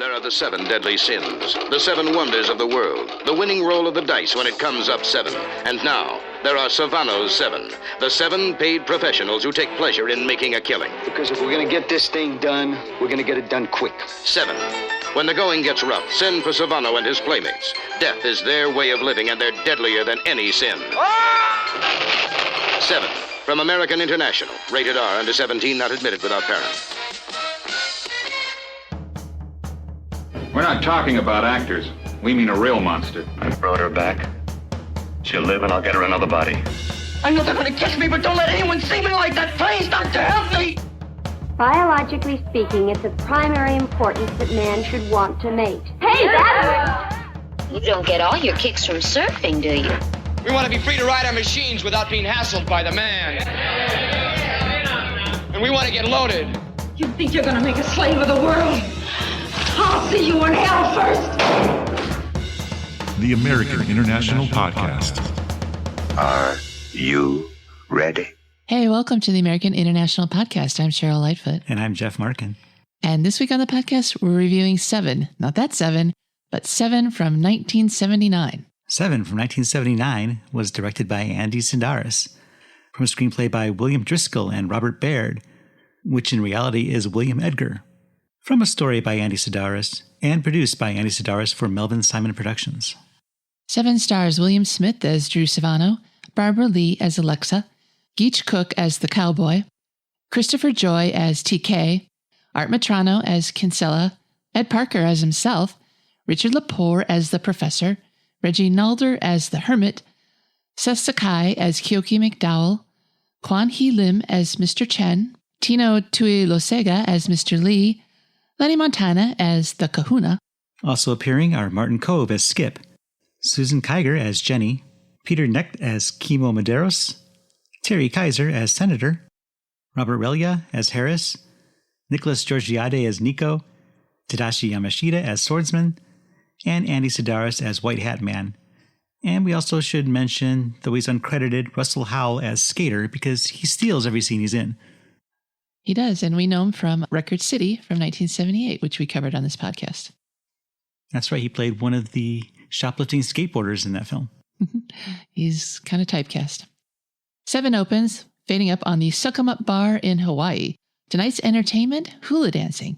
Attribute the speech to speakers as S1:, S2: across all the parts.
S1: There are the 7 deadly sins, the 7 wonders of the world, the winning roll of the dice when it comes up 7. And now, there are Sevano's 7, the 7 paid professionals who take pleasure in making a killing.
S2: Because if we're going to get this thing done, we're going to get it done quick.
S1: 7. When the going gets rough, send for Sevano and his playmates. Death is their way of living, and they're deadlier than any sin. 7. From American International. Rated R, under 17, not admitted without parent.
S3: We're not talking about actors. We mean a real monster.
S4: I brought her back. She'll live and I'll get her another body.
S5: I know they're gonna catch me, but don't let anyone see me like that. Please, doctor, help me!
S6: Biologically speaking, it's of primary importance that man should want to mate. Hey, that
S7: You don't get all your kicks from surfing, do you?
S5: We want to be free to ride our machines without being hassled by the man. And we want to get loaded.
S8: You think you're gonna make a slave of the world? I'll see you in hell first!
S9: The American International Podcast.
S4: Are you ready?
S10: Hey, welcome to the American International Podcast. I'm Cheryl Lightfoot.
S11: And I'm Jeff Markin.
S10: And this week on the podcast, we're reviewing 7. Not that 7, but 7 from 1979.
S11: 7 from 1979 was directed by Andy Sidaris, from a screenplay by William Driskill and Robert Baird, which in reality is William Edgar. From a story by Andy Sidaris, and produced by Andy Sidaris for Melvin Simon Productions.
S10: 7 stars William Smith as Drew Sevano, Barbara Leigh as Alexa, Guich Koock as the Cowboy, Christipher Joy as TK, Art Metrano as Kinsella, Ed Parker as himself, Richard LePore as the Professor, Reggie Nalder as the Hermit, Seth Sakai as Keoki McDowell, Kwan Hi Lim as Mr. Chen, Tino Tuiolosega as Mr. Leigh, Lenny Montana as the Kahuna.
S11: Also appearing are Martin Kove as Skip, Susan Kiger as Jennie, Peter Knecht as Kimo Medeiros, Terry Kaiser as Senator, Robert Relia as Harris, Nicholas Georgiade as Nico, Tadashi Yamashita as Swordsman, and Andy Sidaris as White Hat Man. And we also should mention, though he's uncredited, Russell Howell as Skater because he steals every scene he's in.
S10: He does, and we know him from Record City from 1978, which we covered on this podcast.
S11: That's right, he played one of the shoplifting skateboarders in that film.
S10: He's kind of typecast. 7 opens, fading up on the Suck-em-Up Bar in Hawaii. Tonight's entertainment, hula dancing.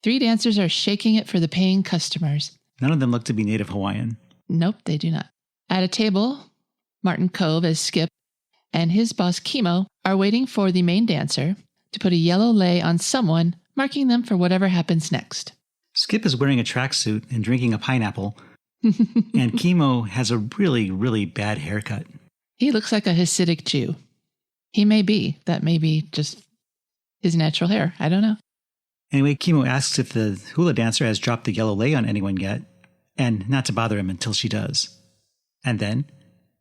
S10: 3 dancers are shaking it for the paying customers.
S11: None of them look to be native Hawaiian.
S10: Nope, they do not. At a table, Martin Kove as Skip and his boss Kimo are waiting for the main dancer to put a yellow lei on someone, marking them for whatever happens next.
S11: Skip is wearing a tracksuit and drinking a pineapple, and Kimo has a really, really bad haircut.
S10: He looks like a Hasidic Jew. He may be. That may be just his natural hair. I don't know.
S11: Anyway, Kimo asks if the hula dancer has dropped the yellow lei on anyone yet, and not to bother him until she does. And then,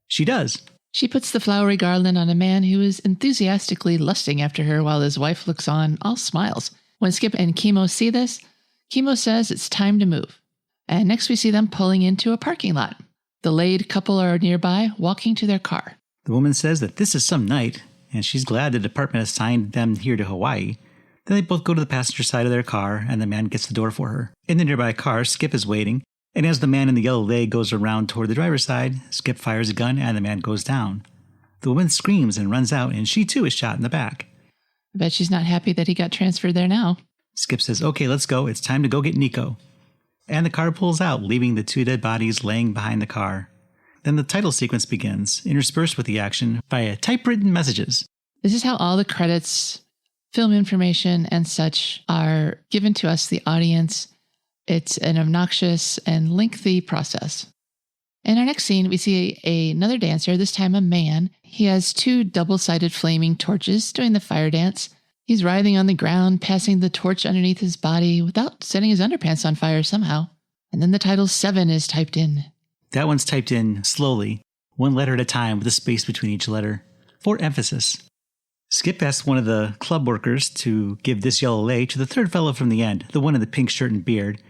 S11: she does.
S10: She puts the flowery garland on a man who is enthusiastically lusting after her while his wife looks on, all smiles. When Skip and Kimo see this, Kimo says it's time to move. And next we see them pulling into a parking lot. The laid couple are nearby, walking to their car.
S11: The woman says that this is some night, and she's glad the department assigned them here to Hawaii. Then they both go to the passenger side of their car, and the man gets the door for her. In the nearby car, Skip is waiting, and as the man in the yellow lei goes around toward the driver's side, Skip fires a gun and the man goes down. The woman screams and runs out, and she too is shot in the back.
S10: I bet she's not happy that he got transferred there now.
S11: Skip says, "Okay, let's go. It's time to go get Nico." And the car pulls out, leaving the 2 dead bodies laying behind the car. Then the title sequence begins, interspersed with the action via typewritten messages.
S10: This is how all the credits, film information, and such are given to us, the audience. It's an obnoxious and lengthy process. In our next scene, we see another dancer, this time a man. He has 2 double-sided flaming torches doing the fire dance. He's writhing on the ground, passing the torch underneath his body without setting his underpants on fire somehow. And then the title 7 is typed in.
S11: That one's typed in slowly, 1 letter at a time with a space between each letter, for emphasis. Skip asks one of the club workers to give this yellow lei to the third fellow from the end, the one in the pink shirt and beard.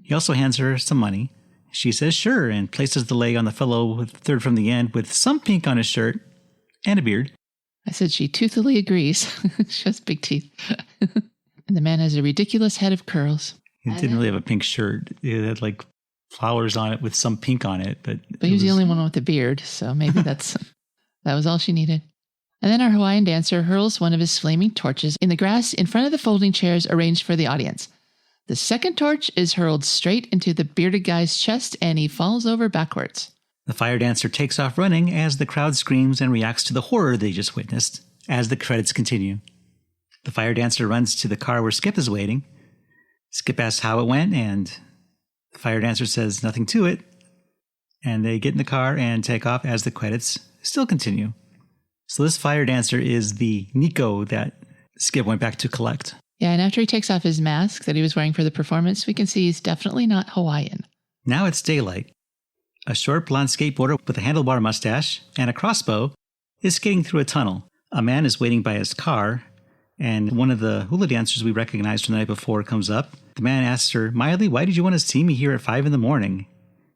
S11: He also hands her some money. She says sure and places the lei on the fellow with the third from the end with some pink on his shirt and a beard.
S10: I said she toothily agrees. She has big teeth. And the man has a ridiculous head of curls.
S11: He didn't really have a pink shirt. It had like flowers on it with some pink on it. But
S10: he was the only one with a beard, so maybe that was all she needed. And then our Hawaiian dancer hurls one of his flaming torches in the grass in front of the folding chairs arranged for the audience. The second torch is hurled straight into the bearded guy's chest, and he falls over backwards.
S11: The fire dancer takes off running as the crowd screams and reacts to the horror they just witnessed as the credits continue. The fire dancer runs to the car where Skip is waiting. Skip asks how it went, and the fire dancer says nothing to it. And they get in the car and take off as the credits still continue. So this fire dancer is the Nico that Skip went back to collect.
S10: Yeah, and after he takes off his mask that he was wearing for the performance, we can see he's definitely not Hawaiian.
S11: Now it's daylight. A short blonde skateboarder with a handlebar mustache and a crossbow is skating through a tunnel. A man is waiting by his car, and one of the hula dancers we recognized from the night before comes up. The man asks her, "Miley, why did you want to see me here at 5 a.m?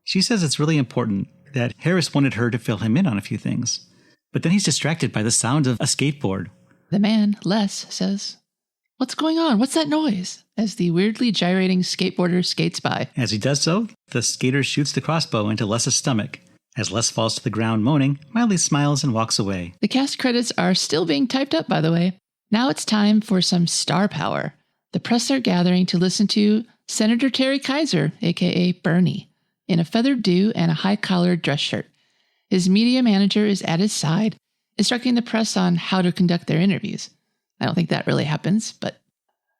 S11: She says it's really important that Harris wanted her to fill him in on a few things. But then he's distracted by the sound of a skateboard.
S10: The man, Les, says, "What's going on? What's that noise?" as the weirdly gyrating skateboarder skates by.
S11: As he does so, the skater shoots the crossbow into Les's stomach. As Les falls to the ground moaning, Miley smiles and walks away.
S10: The cast credits are still being typed up, by the way. Now it's time for some star power. The press are gathering to listen to Senator Terry Kaiser, a.k.a. Bernie, in a feathered do and a high-collared dress shirt. His media manager is at his side, instructing the press on how to conduct their interviews. I don't think that really happens, but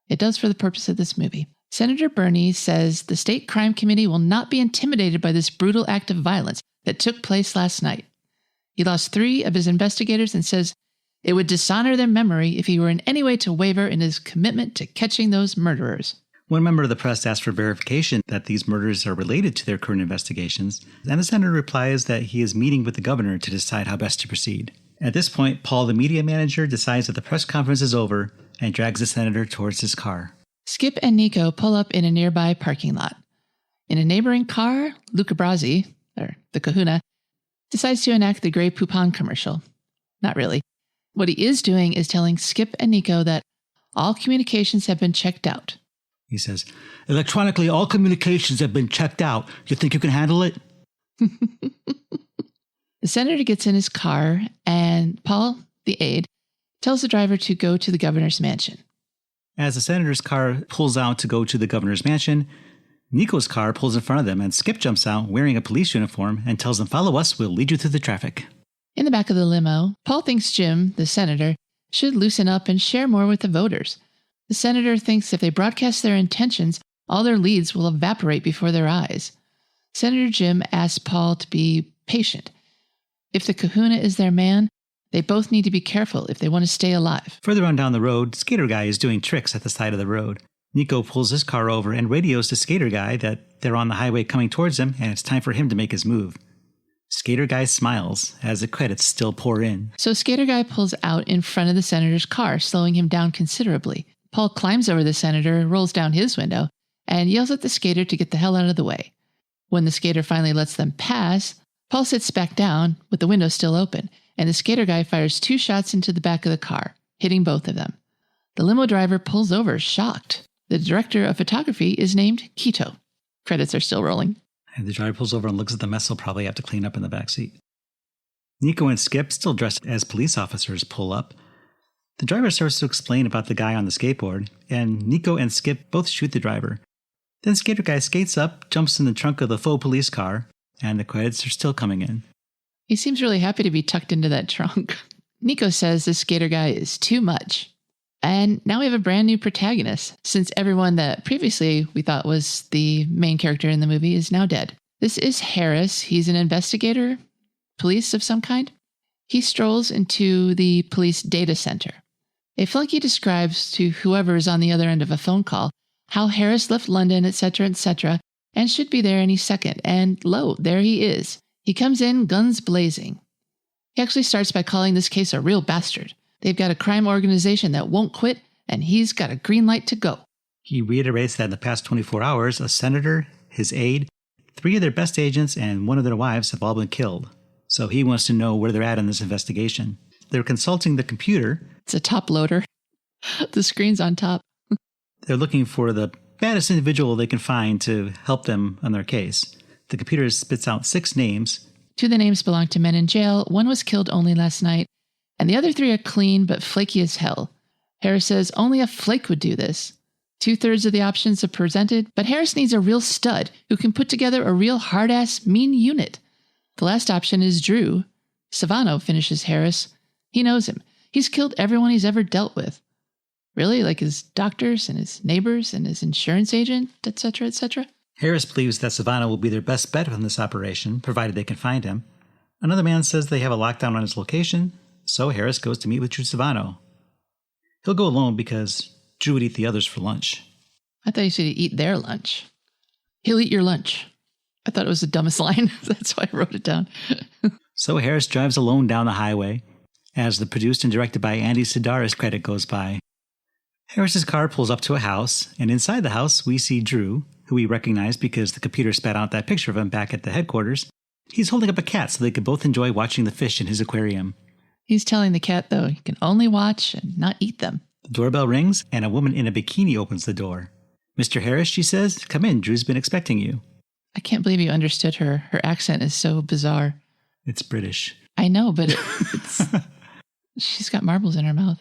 S10: it does for the purpose of this movie. Senator Bernie says the State Crime Committee will not be intimidated by this brutal act of violence that took place last night. He lost 3 of his investigators and says it would dishonor their memory if he were in any way to waver in his commitment to catching those murderers.
S11: One member of the press asks for verification that these murders are related to their current investigations, and the senator replies that he is meeting with the governor to decide how best to proceed. At this point, Paul, the media manager, decides that the press conference is over and drags the senator towards his car.
S10: Skip and Nico pull up in a nearby parking lot. In a neighboring car, Luca Brasi, or the Kahuna, decides to enact the Grey Poupon commercial. Not really. What he is doing is telling Skip and Nico that all communications have been checked out.
S11: He says, "Electronically, all communications have been checked out. You think you can handle it?"
S10: The senator gets in his car, and Paul, the aide, tells the driver to go to the governor's mansion.
S11: As the senator's car pulls out to go to the governor's mansion, Nico's car pulls in front of them, and Skip jumps out wearing a police uniform and tells them, "Follow us, we'll lead you through the traffic."
S10: In the back of the limo, Paul thinks Jim, the senator, should loosen up and share more with the voters. The senator thinks if they broadcast their intentions, all their leads will evaporate before their eyes. Senator Jim asks Paul to be patient. If the Kahuna is their man, they both need to be careful if they want to stay alive.
S11: Further on down the road, Skater Guy is doing tricks at the side of the road. Nico pulls his car over and radios to Skater Guy that they're on the highway coming towards him and it's time for him to make his move. Skater Guy smiles as the credits still pour in.
S10: So Skater Guy pulls out in front of the senator's car, slowing him down considerably. Paul climbs over the senator, rolls down his window, and yells at the skater to get the hell out of the way. When the skater finally lets them pass, Paul sits back down with the window still open, and the Skater Guy fires 2 shots into the back of the car, hitting both of them. The limo driver pulls over, shocked. The director of photography is named Quito. Credits are still rolling.
S11: And the driver pulls over and looks at the mess he'll probably have to clean up in the back seat. Nico and Skip, still dressed as police officers, pull up. The driver starts to explain about the guy on the skateboard, and Nico and Skip both shoot the driver. Then Skater Guy skates up, jumps in the trunk of the faux police car, and the credits are still coming in.
S10: He seems really happy to be tucked into that trunk. Nico says the Skater Guy is too much. And now we have a brand new protagonist, since everyone that previously we thought was the main character in the movie is now dead. This is Harris. He's an investigator, police of some kind. He strolls into the police data center. A flunky describes to whoever is on the other end of a phone call how Harris left London, etc., and should be there any second. And lo, there he is. He comes in, guns blazing. He actually starts by calling this case a real bastard. They've got a crime organization that won't quit, and he's got a green light to go.
S11: He reiterates that in the past 24 hours, a senator, his aide, 3 of their best agents, and 1 of their wives have all been killed. So he wants to know where they're at in this investigation. They're consulting the computer.
S10: It's a top loader. The screen's on top.
S11: They're looking for the baddest individual they can find to help them on their case. The computer spits out 6 names.
S10: 2 of the names belong to men in jail. 1 was killed only last night, and the other 3 are clean but flaky as hell. Harris says only a flake would do this. 2/3 of the options are presented, but Harris needs a real stud who can put together a real hard-ass, mean unit. The last option is Drew. Sevano finishes Harris. He knows him. He's killed everyone he's ever dealt with. Really? Like his doctors and his neighbors and his insurance agent, etc., etc.?
S11: Harris believes that Sevano will be their best bet on this operation, provided they can find him. Another man says they have a lockdown on his location, so Harris goes to meet with Drew Sevano. He'll go alone because Drew would eat the others for lunch.
S10: I thought he said he'd eat their lunch. He'll eat your lunch. I thought it was the dumbest line. That's why I wrote it down.
S11: So Harris drives alone down the highway as the produced and directed by Andy Sidaris credit goes by. Harris's car pulls up to a house, and inside the house we see Drew, who we recognize because the computer spat out that picture of him back at the headquarters. He's holding up a cat so they could both enjoy watching the fish in his aquarium.
S10: He's telling the cat, though, he can only watch and not eat them.
S11: The doorbell rings, and a woman in a bikini opens the door. Mr. Harris, she says, come in, Drew's been expecting you.
S10: I can't believe you understood her. Her accent is so bizarre.
S11: It's British.
S10: I know, but it's she's got marbles in her mouth.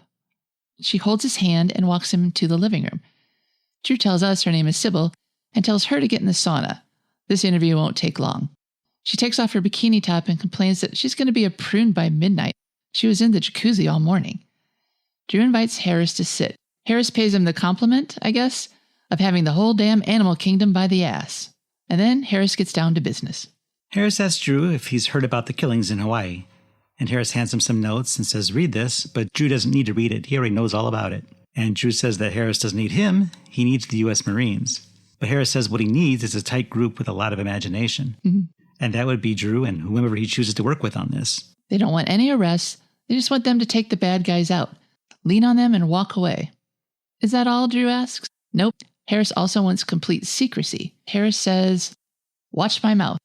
S10: She holds his hand and walks him to the living room. Drew tells us her name is Sybil and tells her to get in the sauna. This interview won't take long. She takes off her bikini top and complains that she's going to be a prune by midnight. She was in the jacuzzi all morning. Drew invites Harris to sit. Harris pays him the compliment, I guess, of having the whole damn animal kingdom by the ass. And then Harris gets down to business.
S11: Harris asks Drew if he's heard about the killings in Hawaii. And Harris hands him some notes and says, read this, but Drew doesn't need to read it. He already knows all about it. And Drew says that Harris doesn't need him. He needs the U.S. Marines. But Harris says what he needs is a tight group with a lot of imagination. Mm-hmm. And that would be Drew and whomever he chooses to work with on this.
S10: They don't want any arrests. They just want them to take the bad guys out, lean on them, and walk away. Is that all? Drew asks. Nope. Harris also wants complete secrecy. Harris says, watch my mouth.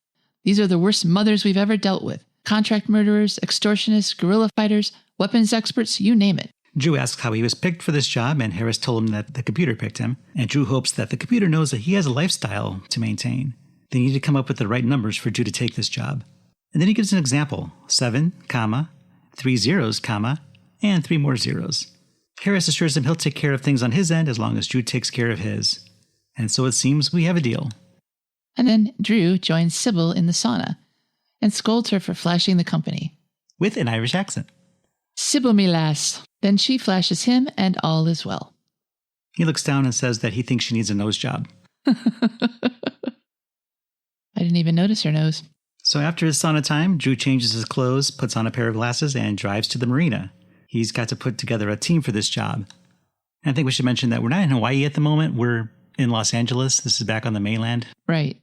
S10: These are the worst mothers we've ever dealt with. Contract murderers, extortionists, guerrilla fighters, weapons experts, you name it.
S11: Drew asks how he was picked for this job, and Harris told him that the computer picked him. And Drew hopes that the computer knows that he has a lifestyle to maintain. They need to come up with the right numbers for Drew to take this job. And then he gives an example. 7, 3 zeros, and 3 more zeros. Harris assures him he'll take care of things on his end as long as Drew takes care of his. And so it seems we have a deal.
S10: And then Drew joins Sybil in the sauna and scolds her for flashing the company.
S11: With an Irish accent.
S10: Sybil, me lass. Then she flashes him and all is well.
S11: He looks down and says that he thinks she needs a nose job.
S10: I didn't even notice her nose.
S11: So after his sauna time, Drew changes his clothes, puts on a pair of glasses, and drives to the marina. He's got to put together a team for this job. And I think we should mention that we're not in Hawaii at the moment. We're in Los Angeles. This is back on the mainland.
S10: Right.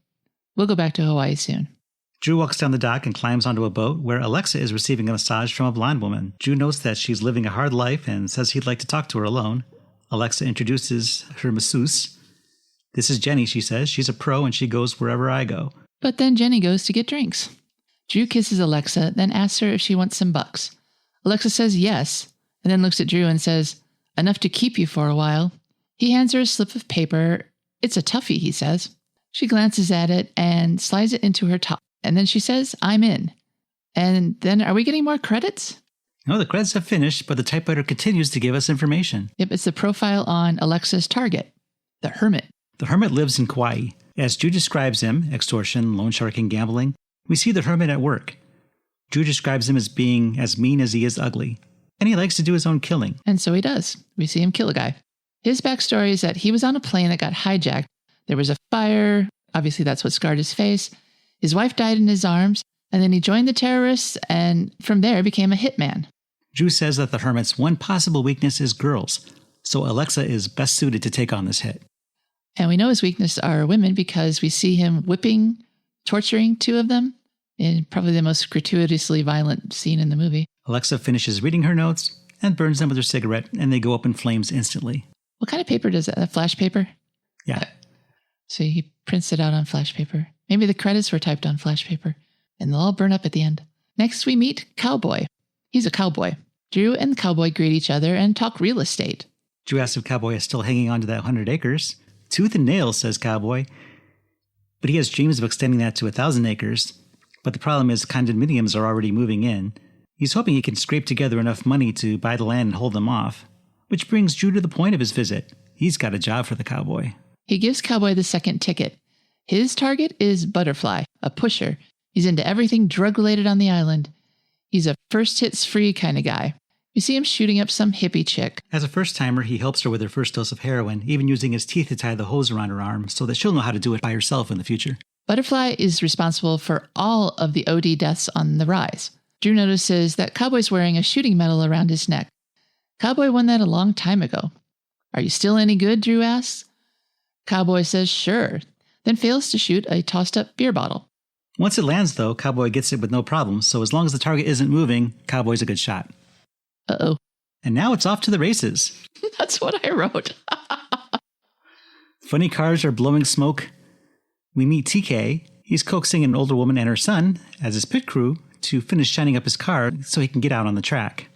S10: We'll go back to Hawaii soon.
S11: Drew walks down the dock and climbs onto a boat where Alexa is receiving a massage from a blonde woman. Drew notes that she's living a hard life and says he'd like to talk to her alone. Alexa introduces her masseuse. This is Jennie, she says. She's a pro and she goes wherever I go.
S10: But then Jennie goes to get drinks. Drew kisses Alexa, then asks her if she wants some bucks. Alexa says yes, and then looks at Drew and says, enough to keep you for a while. He hands her a slip of paper. It's a toughie, he says. She glances at it and slides it into her top. And then she says, I'm in. And then are we getting more credits?
S11: No, the credits have finished, but the typewriter continues to give us information.
S10: Yep, it's the profile on Alexa's target, the Hermit.
S11: The Hermit lives in Kauai. As Drew describes him, extortion, loan sharking, gambling, we see the Hermit at work. Drew describes him as being as mean as he is ugly. And he likes to do his own killing.
S10: And so he does. We see him kill a guy. His backstory is that he was on a plane that got hijacked. There was a fire. Obviously, that's what scarred his face. His wife died in his arms. And then he joined the terrorists and from there became a hitman.
S11: Drew says that the Hermit's one possible weakness is girls. So Alexa is best suited to take on this hit.
S10: And we know his weakness are women because we see him whipping, torturing 2 of them in probably the most gratuitously violent scene in the movie.
S11: Alexa finishes reading her notes and burns them with her cigarette, and they go up in flames instantly.
S10: What kind of paper does that? Flash paper?
S11: Yeah.
S10: So he prints it out on flash paper. Maybe the credits were typed on flash paper, and they'll all burn up at the end. Next, we meet Cowboy. He's a cowboy. Drew and Cowboy greet each other and talk real estate.
S11: Drew asks if Cowboy is still hanging on to that 100 acres. Tooth and nail, says Cowboy. But he has dreams of extending that to 1,000 acres. But the problem is condominiums are already moving in. He's hoping he can scrape together enough money to buy the land and hold them off. Which brings Drew to the point of his visit. He's got a job for the Cowboy.
S10: He gives Cowboy the second ticket. His target is Butterfly, a pusher. He's into everything drug-related on the island. He's a first-hits-free kind of guy. You see him shooting up some hippie chick.
S11: As a first-timer, he helps her with her first dose of heroin, even using his teeth to tie the hose around her arm so that she'll know how to do it by herself in the future.
S10: Butterfly is responsible for all of the OD deaths on the rise. Drew notices that Cowboy's wearing a shooting medal around his neck. Cowboy won that a long time ago. Are you still any good, Drew asks. Cowboy says sure, then fails to shoot a tossed-up beer bottle.
S11: Once it lands, though, Cowboy gets it with no problem, so as long as the target isn't moving, Cowboy's a good shot.
S10: Uh-oh.
S11: And now it's off to the races.
S10: That's what I wrote.
S11: Funny cars are blowing smoke. We meet TK. He's coaxing an older woman and her son as his pit crew to finish shining up his car so he can get out on the track.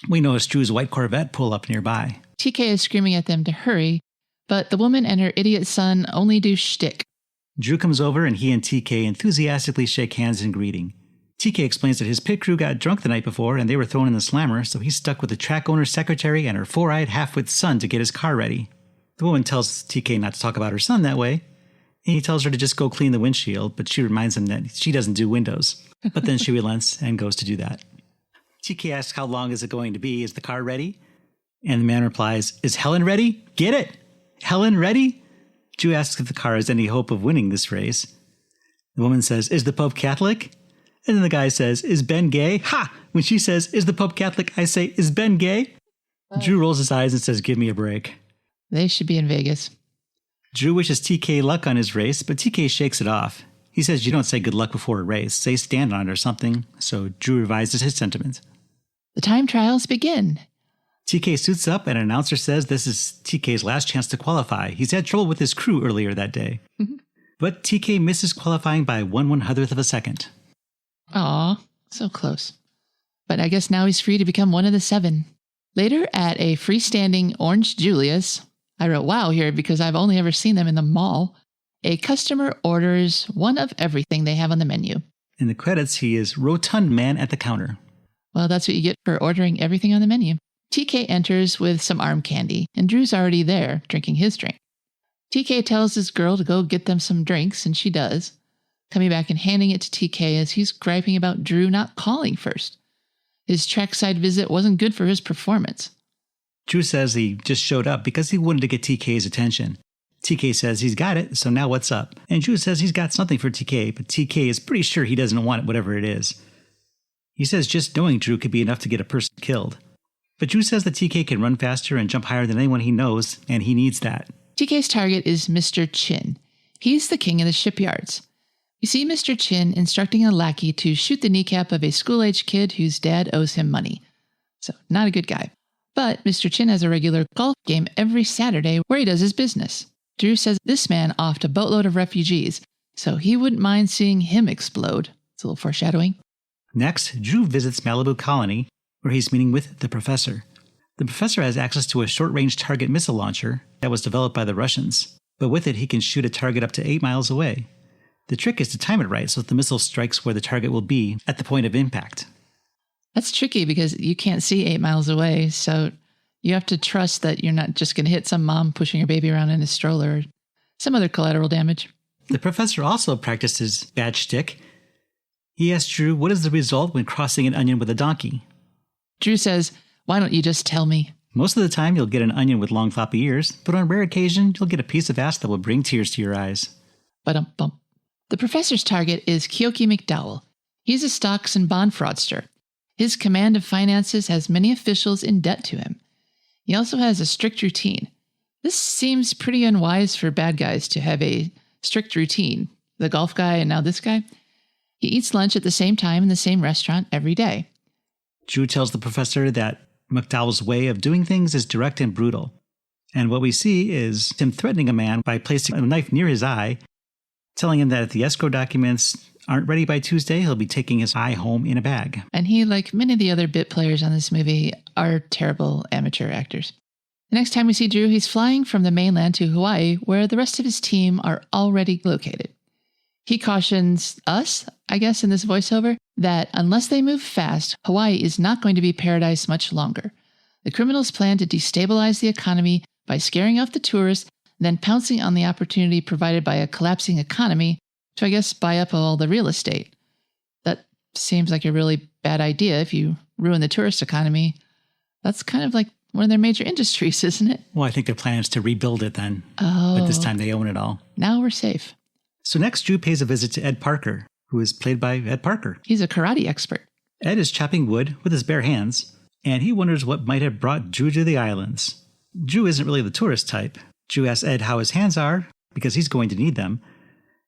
S11: We notice Drew's white Corvette pull up nearby.
S10: TK is screaming at them to hurry, but the woman and her idiot son only do shtick.
S11: Drew comes over and he and TK enthusiastically shake hands in greeting. TK explains that his pit crew got drunk the night before and they were thrown in the slammer, so he's stuck with the track owner's secretary and her four-eyed half-wit son to get his car ready. The woman tells TK not to talk about her son that way, and he tells her to just go clean the windshield, but she reminds him that she doesn't do windows. But then she relents and goes to do that. TK asks how long is it going to be? Is the car ready? And the man replies, is Helen ready? Get it? Helen ready? Drew asks if the car has any hope of winning this race. The woman says, is the Pope Catholic? And then the guy says, is Ben gay? Ha! When she says, is the Pope Catholic, I say, is Ben gay? Drew rolls his eyes and says, give me a break.
S10: They should be in Vegas.
S11: Drew wishes TK luck on his race, but TK shakes it off. He says you don't say good luck before a race, say stand on it or something, so Drew revises his sentiment.
S10: The time trials begin.
S11: TK suits up and an announcer says this is TK's last chance to qualify. He's had trouble with his crew earlier that day. But TK misses qualifying by 1/100th of a second.
S10: Aw, so close. But I guess now he's free to become one of the 7. Later at a freestanding Orange Julius, I wrote wow here because I've only ever seen them in the mall, a customer orders one of everything they have on the menu.
S11: In the credits, he is Rotund Man at the counter.
S10: Well, that's what you get for ordering everything on the menu. TK enters with some arm candy, and Drew's already there, drinking his drink. TK tells his girl to go get them some drinks, and she does, coming back and handing it to TK as he's griping about Drew not calling first. His trackside visit wasn't good for his performance.
S11: Drew says he just showed up because he wanted to get TK's attention. TK says he's got it, so now what's up? And Drew says he's got something for TK, but TK is pretty sure he doesn't want it, whatever it is. He says just knowing Drew could be enough to get a person killed. But Drew says that TK can run faster and jump higher than anyone he knows, and he needs that.
S10: TK's target is Mr. Chen. He's the king of the shipyards. You see Mr. Chen instructing a lackey to shoot the kneecap of a school-age kid whose dad owes him money. So, not a good guy. But Mr. Chen has a regular golf game every Saturday where he does his business. Drew says this man offed a boatload of refugees, so he wouldn't mind seeing him explode. It's a little foreshadowing.
S11: Next, Drew visits Malibu Colony, where he's meeting with the professor. The professor has access to a short-range target missile launcher that was developed by the Russians, but with it he can shoot a target up to 8 miles away. The trick is to time it right so that the missile strikes where the target will be at the point of impact.
S10: That's tricky because you can't see 8 miles away, so you have to trust that you're not just going to hit some mom pushing her baby around in a stroller or some other collateral damage.
S11: The professor also practiced his bad shtick. He asked Drew what is the result when crossing an onion with a donkey.
S10: Drew says, why don't you just tell me?
S11: Most of the time you'll get an onion with long floppy ears, but on rare occasion you'll get a piece of ass that will bring tears to your eyes.
S10: Ba-dum-bum. The professor's target is Keoki McDowell. He's a stocks and bond fraudster. His command of finances has many officials in debt to him. He also has a strict routine. This seems pretty unwise for bad guys to have a strict routine. The golf guy and now this guy. He eats lunch at the same time in the same restaurant every day.
S11: Drew tells the professor that McDowell's way of doing things is direct and brutal. And what we see is him threatening a man by placing a knife near his eye, telling him that if the escrow documents aren't ready by Tuesday, he'll be taking his eye home in a bag.
S10: And he, like many of the other bit players on this movie, are terrible amateur actors. The next time we see Drew, he's flying from the mainland to Hawaii, where the rest of his team are already located. He cautions us, I guess, in this voiceover, that unless they move fast, Hawaii is not going to be paradise much longer. The criminals plan to destabilize the economy by scaring off the tourists, then pouncing on the opportunity provided by a collapsing economy to, I guess, buy up all the real estate. That seems like a really bad idea if you ruin the tourist economy. That's kind of like one of their major industries, isn't it?
S11: Well, I think their plan is to rebuild it then.
S10: Oh.
S11: But this time they own it all.
S10: Now we're safe.
S11: So next, Drew pays a visit to Ed Parker, who is played by Ed Parker.
S10: He's a karate expert.
S11: Ed is chopping wood with his bare hands, and he wonders what might have brought Drew to the islands. Drew isn't really the tourist type. Drew asks Ed how his hands are, because he's going to need them.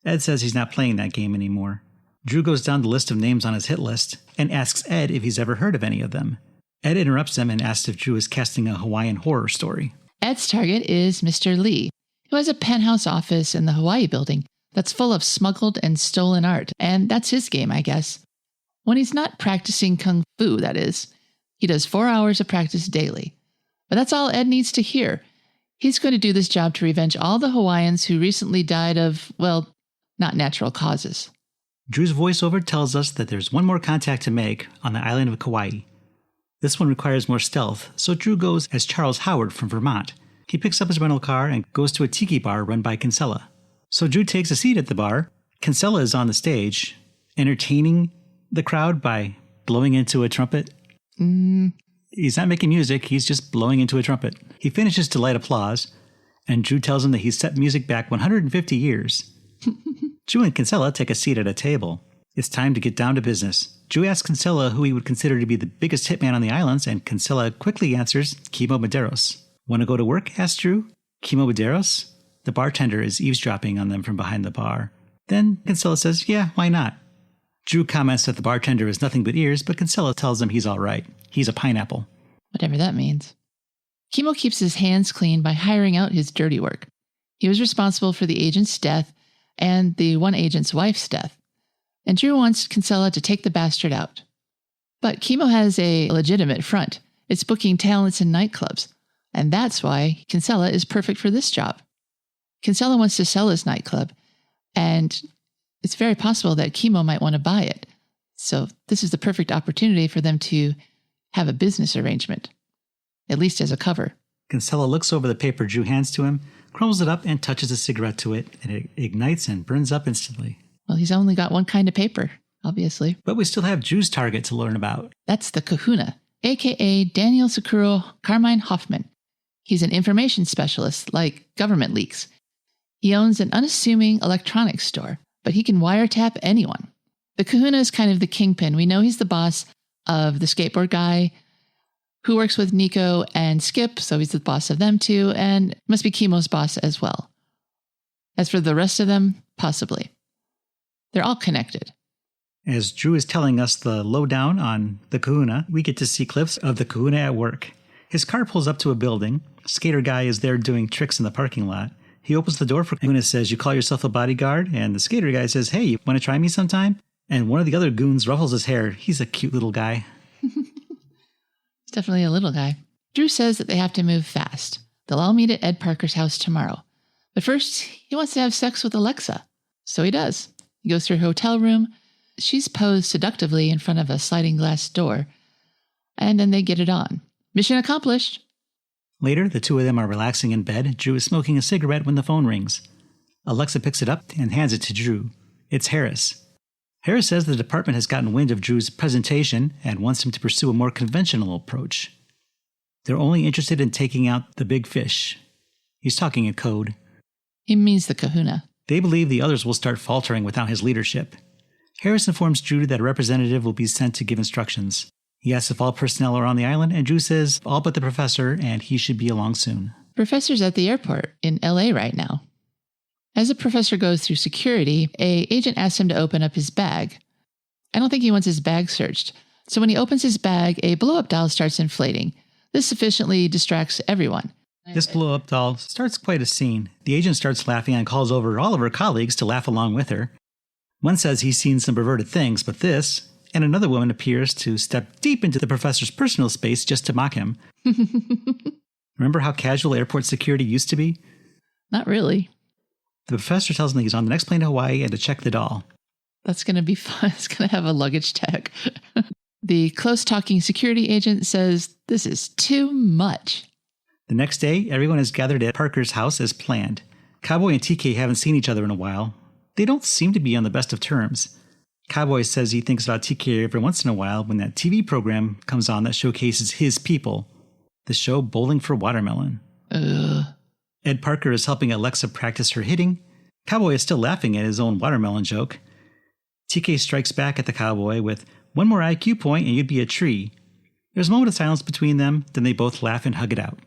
S11: Ed says he's not playing that game anymore. Drew goes down the list of names on his hit list and asks Ed if he's ever heard of any of them. Ed interrupts him and asks if Drew is casting a Hawaiian horror story.
S10: Ed's target is Mr. Leigh, who has a penthouse office in the Hawaii building that's full of smuggled and stolen art, and that's his game, I guess. When he's not practicing kung fu, that is. He does 4 hours of practice daily. But that's all Ed needs to hear. He's going to do this job to revenge all the Hawaiians who recently died of, well, not natural causes.
S11: Drew's voiceover tells us that there's one more contact to make on the island of Kauai. This one requires more stealth, so Drew goes as Charles Howard from Vermont. He picks up his rental car and goes to a tiki bar run by Kinsella. So Drew takes a seat at the bar. Kinsella is on the stage, entertaining the crowd by blowing into a trumpet. He's not making music, he's just blowing into a trumpet. He finishes to light applause, and Drew tells him that he's set music back 150 years. Drew and Kinsella take a seat at a table. It's time to get down to business. Drew asks Kinsella who he would consider to be the biggest hitman on the islands, and Kinsella quickly answers, Kimo Medeiros. Want to go to work? Asks Drew. Kimo Medeiros? The bartender is eavesdropping on them from behind the bar. Then Kinsella says, yeah, why not? Drew comments that the bartender is nothing but ears, but Kinsella tells him he's all right. He's a pineapple.
S10: Whatever that means. Kimo keeps his hands clean by hiring out his dirty work. He was responsible for the agent's death and the one agent's wife's death. And Drew wants Kinsella to take the bastard out. But Kimo has a legitimate front. It's booking talents in nightclubs. And that's why Kinsella is perfect for this job. Kinsella wants to sell his nightclub, and it's very possible that Kimo might want to buy it. So this is the perfect opportunity for them to have a business arrangement, at least as a cover.
S11: Kinsella looks over the paper Drew hands to him, crumbles it up, and touches a cigarette to it, and it ignites and burns up instantly.
S10: Well, he's only got one kind of paper, obviously.
S11: But we still have Drew's target to learn about.
S10: That's the Kahuna, a.k.a. Daniel Sakuro Carmine Hoffman. He's an information specialist, like government leaks. He owns an unassuming electronics store, but he can wiretap anyone. The Kahuna is kind of the kingpin. We know he's the boss of the skateboard guy who works with Nico and Skip, so he's the boss of them too, and must be Kimo's boss as well. As for the rest of them, possibly. They're all connected.
S11: As Drew is telling us the lowdown on the Kahuna, we get to see clips of the Kahuna at work. His car pulls up to a building. Skater guy is there doing tricks in the parking lot. He opens the door for Kahuna, says, you call yourself a bodyguard? And the skater guy says, hey, you want to try me sometime? And one of the other goons ruffles his hair. He's a cute little guy.
S10: He's definitely a little guy. Drew says that they have to move fast. They'll all meet at Ed Parker's house tomorrow. But first, he wants to have sex with Alexa. So he does. He goes to her hotel room. She's posed seductively in front of a sliding glass door. And then they get it on. Mission accomplished.
S11: Later, the two of them are relaxing in bed. Drew is smoking a cigarette when the phone rings. Alexa picks it up and hands it to Drew. It's Harris. Harris says the department has gotten wind of Drew's presentation and wants him to pursue a more conventional approach. They're only interested in taking out the big fish. He's talking in code.
S10: He means the Kahuna.
S11: They believe the others will start faltering without his leadership. Harris informs Drew that a representative will be sent to give instructions. He asks if all personnel are on the island, and Drew says all but the professor, and he should be along soon.
S10: Professor's at the airport in LA right now. As the professor goes through security, an agent asks him to open up his bag. I don't think he wants his bag searched. So when he opens his bag, a blow-up doll starts inflating. This sufficiently distracts everyone.
S11: This blow-up doll starts quite a scene. The agent starts laughing and calls over all of her colleagues to laugh along with her. One says he's seen some perverted things, but this... And another woman appears to step deep into the professor's personal space just to mock him. Remember how casual airport security used to be?
S10: Not really.
S11: The professor tells him that he's on the next plane to Hawaii and to check the doll.
S10: That's going to be fun. It's going to have a luggage tag. The close-talking security agent says this is too much.
S11: The next day, everyone is gathered at Parker's house as planned. Cowboy and TK haven't seen each other in a while. They don't seem to be on the best of terms. Cowboy says he thinks about TK every once in a while when that TV program comes on that showcases his people. The show Bowling for Watermelon. Ed Parker is helping Alexa practice her hitting. Cowboy is still laughing at his own watermelon joke. TK strikes back at the cowboy with, "One more IQ point and you'd be a tree." There's a moment of silence between them, then they both laugh and hug it out.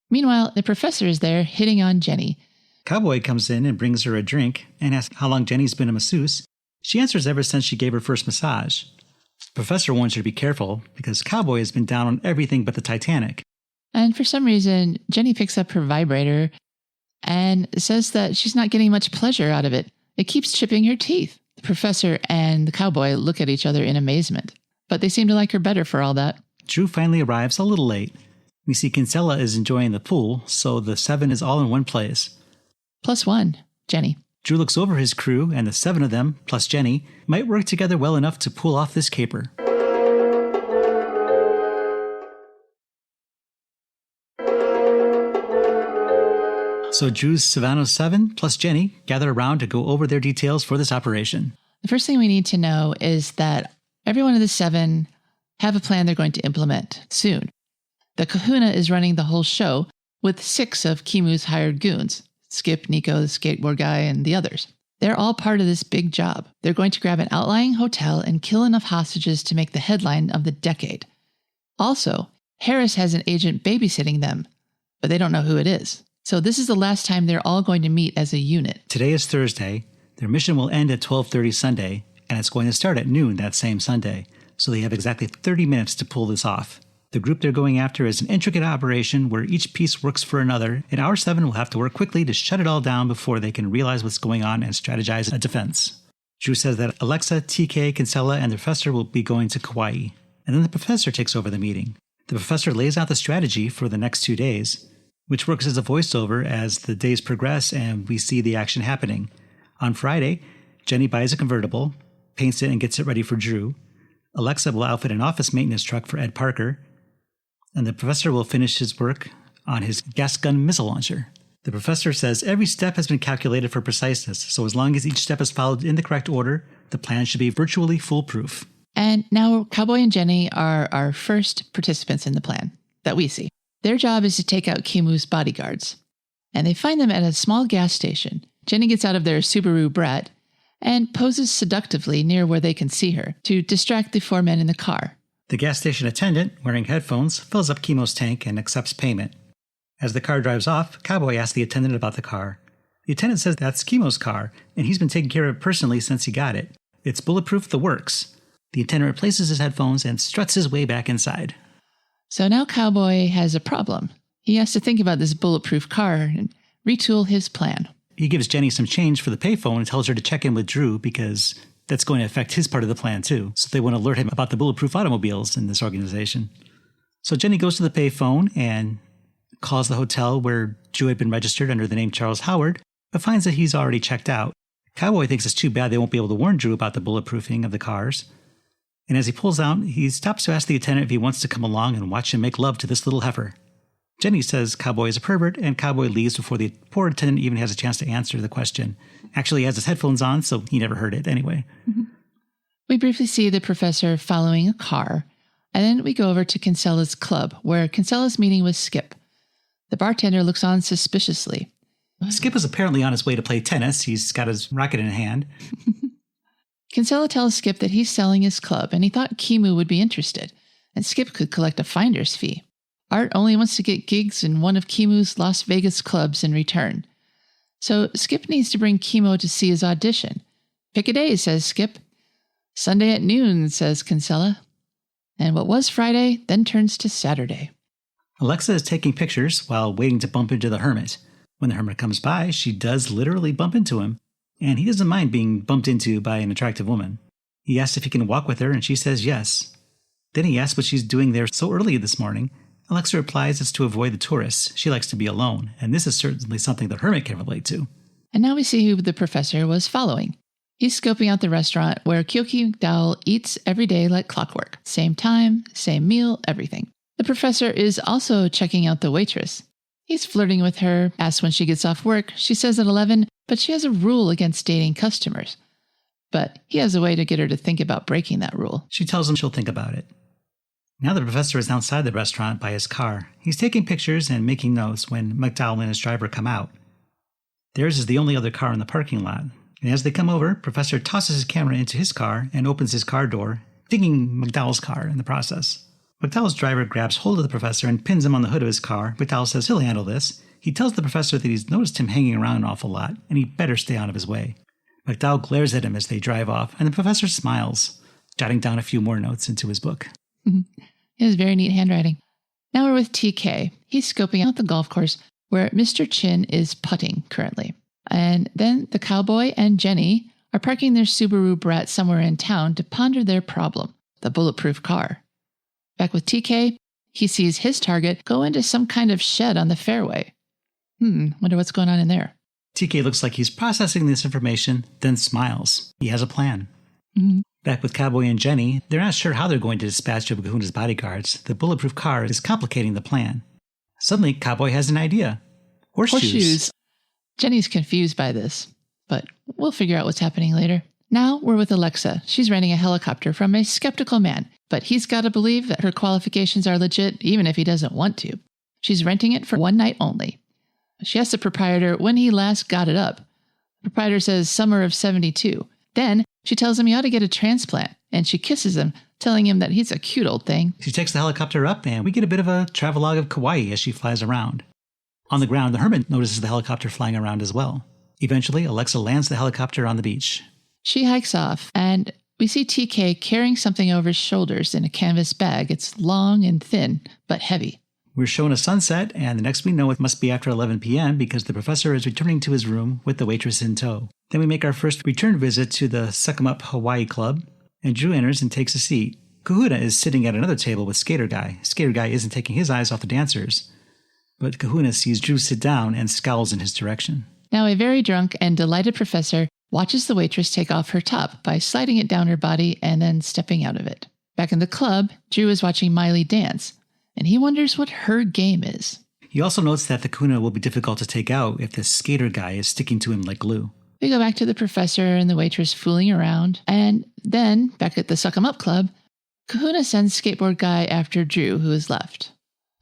S10: Meanwhile, the professor is there hitting on Jennie.
S11: Cowboy comes in and brings her a drink and asks how long Jennie's been a masseuse. She answers ever since she gave her first massage. The professor warns her to be careful because Cowboy has been down on everything but the Titanic.
S10: And for some reason, Jennie picks up her vibrator and says that she's not getting much pleasure out of it. It keeps chipping her teeth. The professor and the cowboy look at each other in amazement, but they seem to like her better for all that.
S11: Drew finally arrives a little late. We see Kinsella is enjoying the pool, so the 7 is all in one place.
S10: +1, Jennie.
S11: Drew looks over his crew, and the 7 of them, plus Jennie, might work together well enough to pull off this caper. So Drew's Sevano 7 plus Jennie gather around to go over their details for this operation.
S10: The first thing we need to know is that every one of the 7 have a plan they're going to implement soon. The Kahuna is running the whole show with 6 of Kimu's hired goons, Skip, Nico, the skateboard guy, and the others. They're all part of this big job. They're going to grab an outlying hotel and kill enough hostages to make the headline of the decade. Also, Harris has an agent babysitting them, but they don't know who it is. So this is the last time they're all going to meet as a unit.
S11: Today is Thursday. Their mission will end at 12:30 Sunday, and it's going to start at noon that same Sunday. So they have exactly 30 minutes to pull this off. The group they're going after is an intricate operation where each piece works for another, and our 7 will have to work quickly to shut it all down before they can realize what's going on and strategize a defense. Drew says that Alexa, TK, Kinsella, and the professor will be going to Kauai, and then the professor takes over the meeting. The professor lays out the strategy for the next 2 days, which works as a voiceover as the days progress and we see the action happening. On Friday, Jennie buys a convertible, paints it, and gets it ready for Drew. Alexa will outfit an office maintenance truck for Ed Parker, and the professor will finish his work on his gas gun missile launcher. The professor says every step has been calculated for preciseness, so as long as each step is followed in the correct order, the plan should be virtually foolproof.
S10: And now Cowboy and Jennie are our first participants in the plan that we see. Their job is to take out Kimu's bodyguards, and they find them at a small gas station. Jennie gets out of their Subaru Brat and poses seductively near where they can see her to distract the 4 men in the car.
S11: The gas station attendant, wearing headphones, fills up Kimu's tank and accepts payment. As the car drives off, Cowboy asks the attendant about the car. The attendant says that's Kimu's car, and he's been taking care of it personally since he got it. It's bulletproof, the works. The attendant replaces his headphones and struts his way back inside.
S10: So now Cowboy has a problem. He has to think about this bulletproof car and retool his plan.
S11: He gives Jennie some change for the payphone and tells her to check in with Drew because that's going to affect his part of the plan too. So they want to alert him about the bulletproof automobiles in this organization. So Jennie goes to the payphone and calls the hotel where Drew had been registered under the name Charles Howard, but finds that he's already checked out. Cowboy thinks it's too bad they won't be able to warn Drew about the bulletproofing of the cars. And as he pulls out, he stops to ask the attendant if he wants to come along and watch him make love to this little heifer. Jennie says Cowboy is a pervert, and Cowboy leaves before the poor attendant even has a chance to answer the question. Actually, he has his headphones on, so he never heard it anyway.
S10: Mm-hmm. We briefly see the professor following a car, and then we go over to Kinsella's club, where Kinsella's meeting with Skip. The bartender looks on suspiciously.
S11: Skip is apparently on his way to play tennis. He's got his racket in hand.
S10: Kinsella tells Skip that he's selling his club, and he thought Kimu would be interested, and Skip could collect a finder's fee. Art only wants to get gigs in one of Kimu's Las Vegas clubs in return. So Skip needs to bring Kimu to see his audition. Pick a day, says Skip. Sunday at noon, says Kinsella. And what was Friday then turns to Saturday.
S11: Alexa is taking pictures while waiting to bump into the Hermit. When the Hermit comes by, she does literally bump into him, and he doesn't mind being bumped into by an attractive woman. He asks if he can walk with her, and she says yes. Then he asks what she's doing there so early this morning, Alexa replies it's to avoid the tourists. She likes to be alone, and this is certainly something that Hermit can relate to.
S10: And now we see who the professor was following. He's scoping out the restaurant where Keoki McDowell eats every day like clockwork. Same time, same meal, everything. The professor is also checking out the waitress. He's flirting with her, asks when she gets off work. She says at 11, but she has a rule against dating customers. But he has a way to get her to think about breaking that rule.
S11: She tells him she'll think about it. Now the professor is outside the restaurant by his car. He's taking pictures and making notes when McDowell and his driver come out. Theirs is the only other car in the parking lot. And as they come over, Professor tosses his camera into his car and opens his car door, digging McDowell's car in the process. McDowell's driver grabs hold of the professor and pins him on the hood of his car. McDowell says he'll handle this. He tells the professor that he's noticed him hanging around an awful lot, and he better stay out of his way. McDowell glares at him as they drive off, and the professor smiles, jotting down a few more notes into his book.
S10: It has very neat handwriting. Now we're with TK. He's scoping out the golf course where Mr. Chen is putting currently. And then the Cowboy and Jennie are parking their Subaru Brat somewhere in town to ponder their problem, the bulletproof car. Back with TK, he sees his target go into some kind of shed on the fairway. Wonder what's going on in there.
S11: TK looks like he's processing this information, then smiles. He has a plan. Back with Cowboy and Jennie, they're not sure how they're going to dispatch of Kahuna's bodyguards. The bulletproof car is complicating the plan. Suddenly, Cowboy has an idea. Horseshoes.
S10: Jennie's confused by this, but we'll figure out what's happening later. Now we're with Alexa. She's renting a helicopter from a skeptical man, but he's got to believe that her qualifications are legit, even if he doesn't want to. She's renting it for one night only. She asks the proprietor when he last got it up. The proprietor says summer of 72. Then she tells him he ought to get a transplant, and she kisses him, telling him that he's a cute old thing.
S11: She takes the helicopter up, and we get a bit of a travelogue of Kauai as she flies around. On the ground, the Hermit notices the helicopter flying around as well. Eventually, Alexa lands the helicopter on the beach.
S10: She hikes off, and we see TK carrying something over his shoulders in a canvas bag. It's long and thin, but heavy.
S11: We're shown a sunset, and the next we know it must be after 11 p.m. because the professor is returning to his room with the waitress in tow. Then we make our first return visit to the Suck-em-Up Hawaii Club, and Drew enters and takes a seat. Kahuna is sitting at another table with Skater Guy. Skater Guy isn't taking his eyes off the dancers, but Kahuna sees Drew sit down and scowls in his direction.
S10: Now a very drunk and delighted professor watches the waitress take off her top by sliding it down her body and then stepping out of it. Back in the club, Drew is watching Miley dance, and he wonders what her game is.
S11: He also notes that the Kahuna will be difficult to take out if the Skater Guy is sticking to him like glue.
S10: We go back to the professor and the waitress fooling around, and then, back at the Suck-em-Up Club, Kahuna sends Skateboard Guy after Drew, who is left.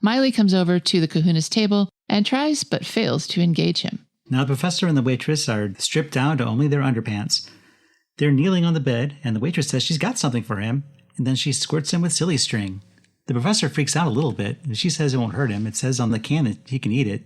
S10: Miley comes over to the Kahuna's table and tries but fails to engage him.
S11: Now the professor and the waitress are stripped down to only their underpants. They're kneeling on the bed, and the waitress says she's got something for him, and then she squirts him with silly string. The professor freaks out a little bit. She says it won't hurt him. It says on the can that he can eat it.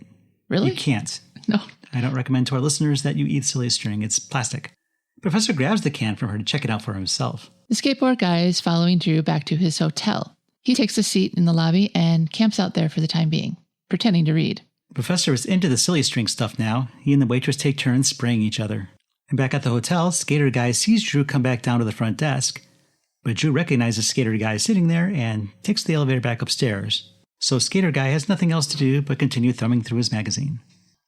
S10: Really?
S11: You can't.
S10: No.
S11: I don't recommend to our listeners that you eat silly string. It's plastic. The professor grabs the can from her to check it out for himself.
S10: The skateboard guy is following Drew back to his hotel. He takes a seat in the lobby and camps out there for the time being, pretending to read.
S11: The professor is into the silly string stuff now. He and the waitress take turns spraying each other. And back at the hotel, Skater Guy sees Drew come back down to the front desk. But Drew recognizes Skater Guy sitting there and takes the elevator back upstairs. So Skater Guy has nothing else to do but continue thumbing through his magazine.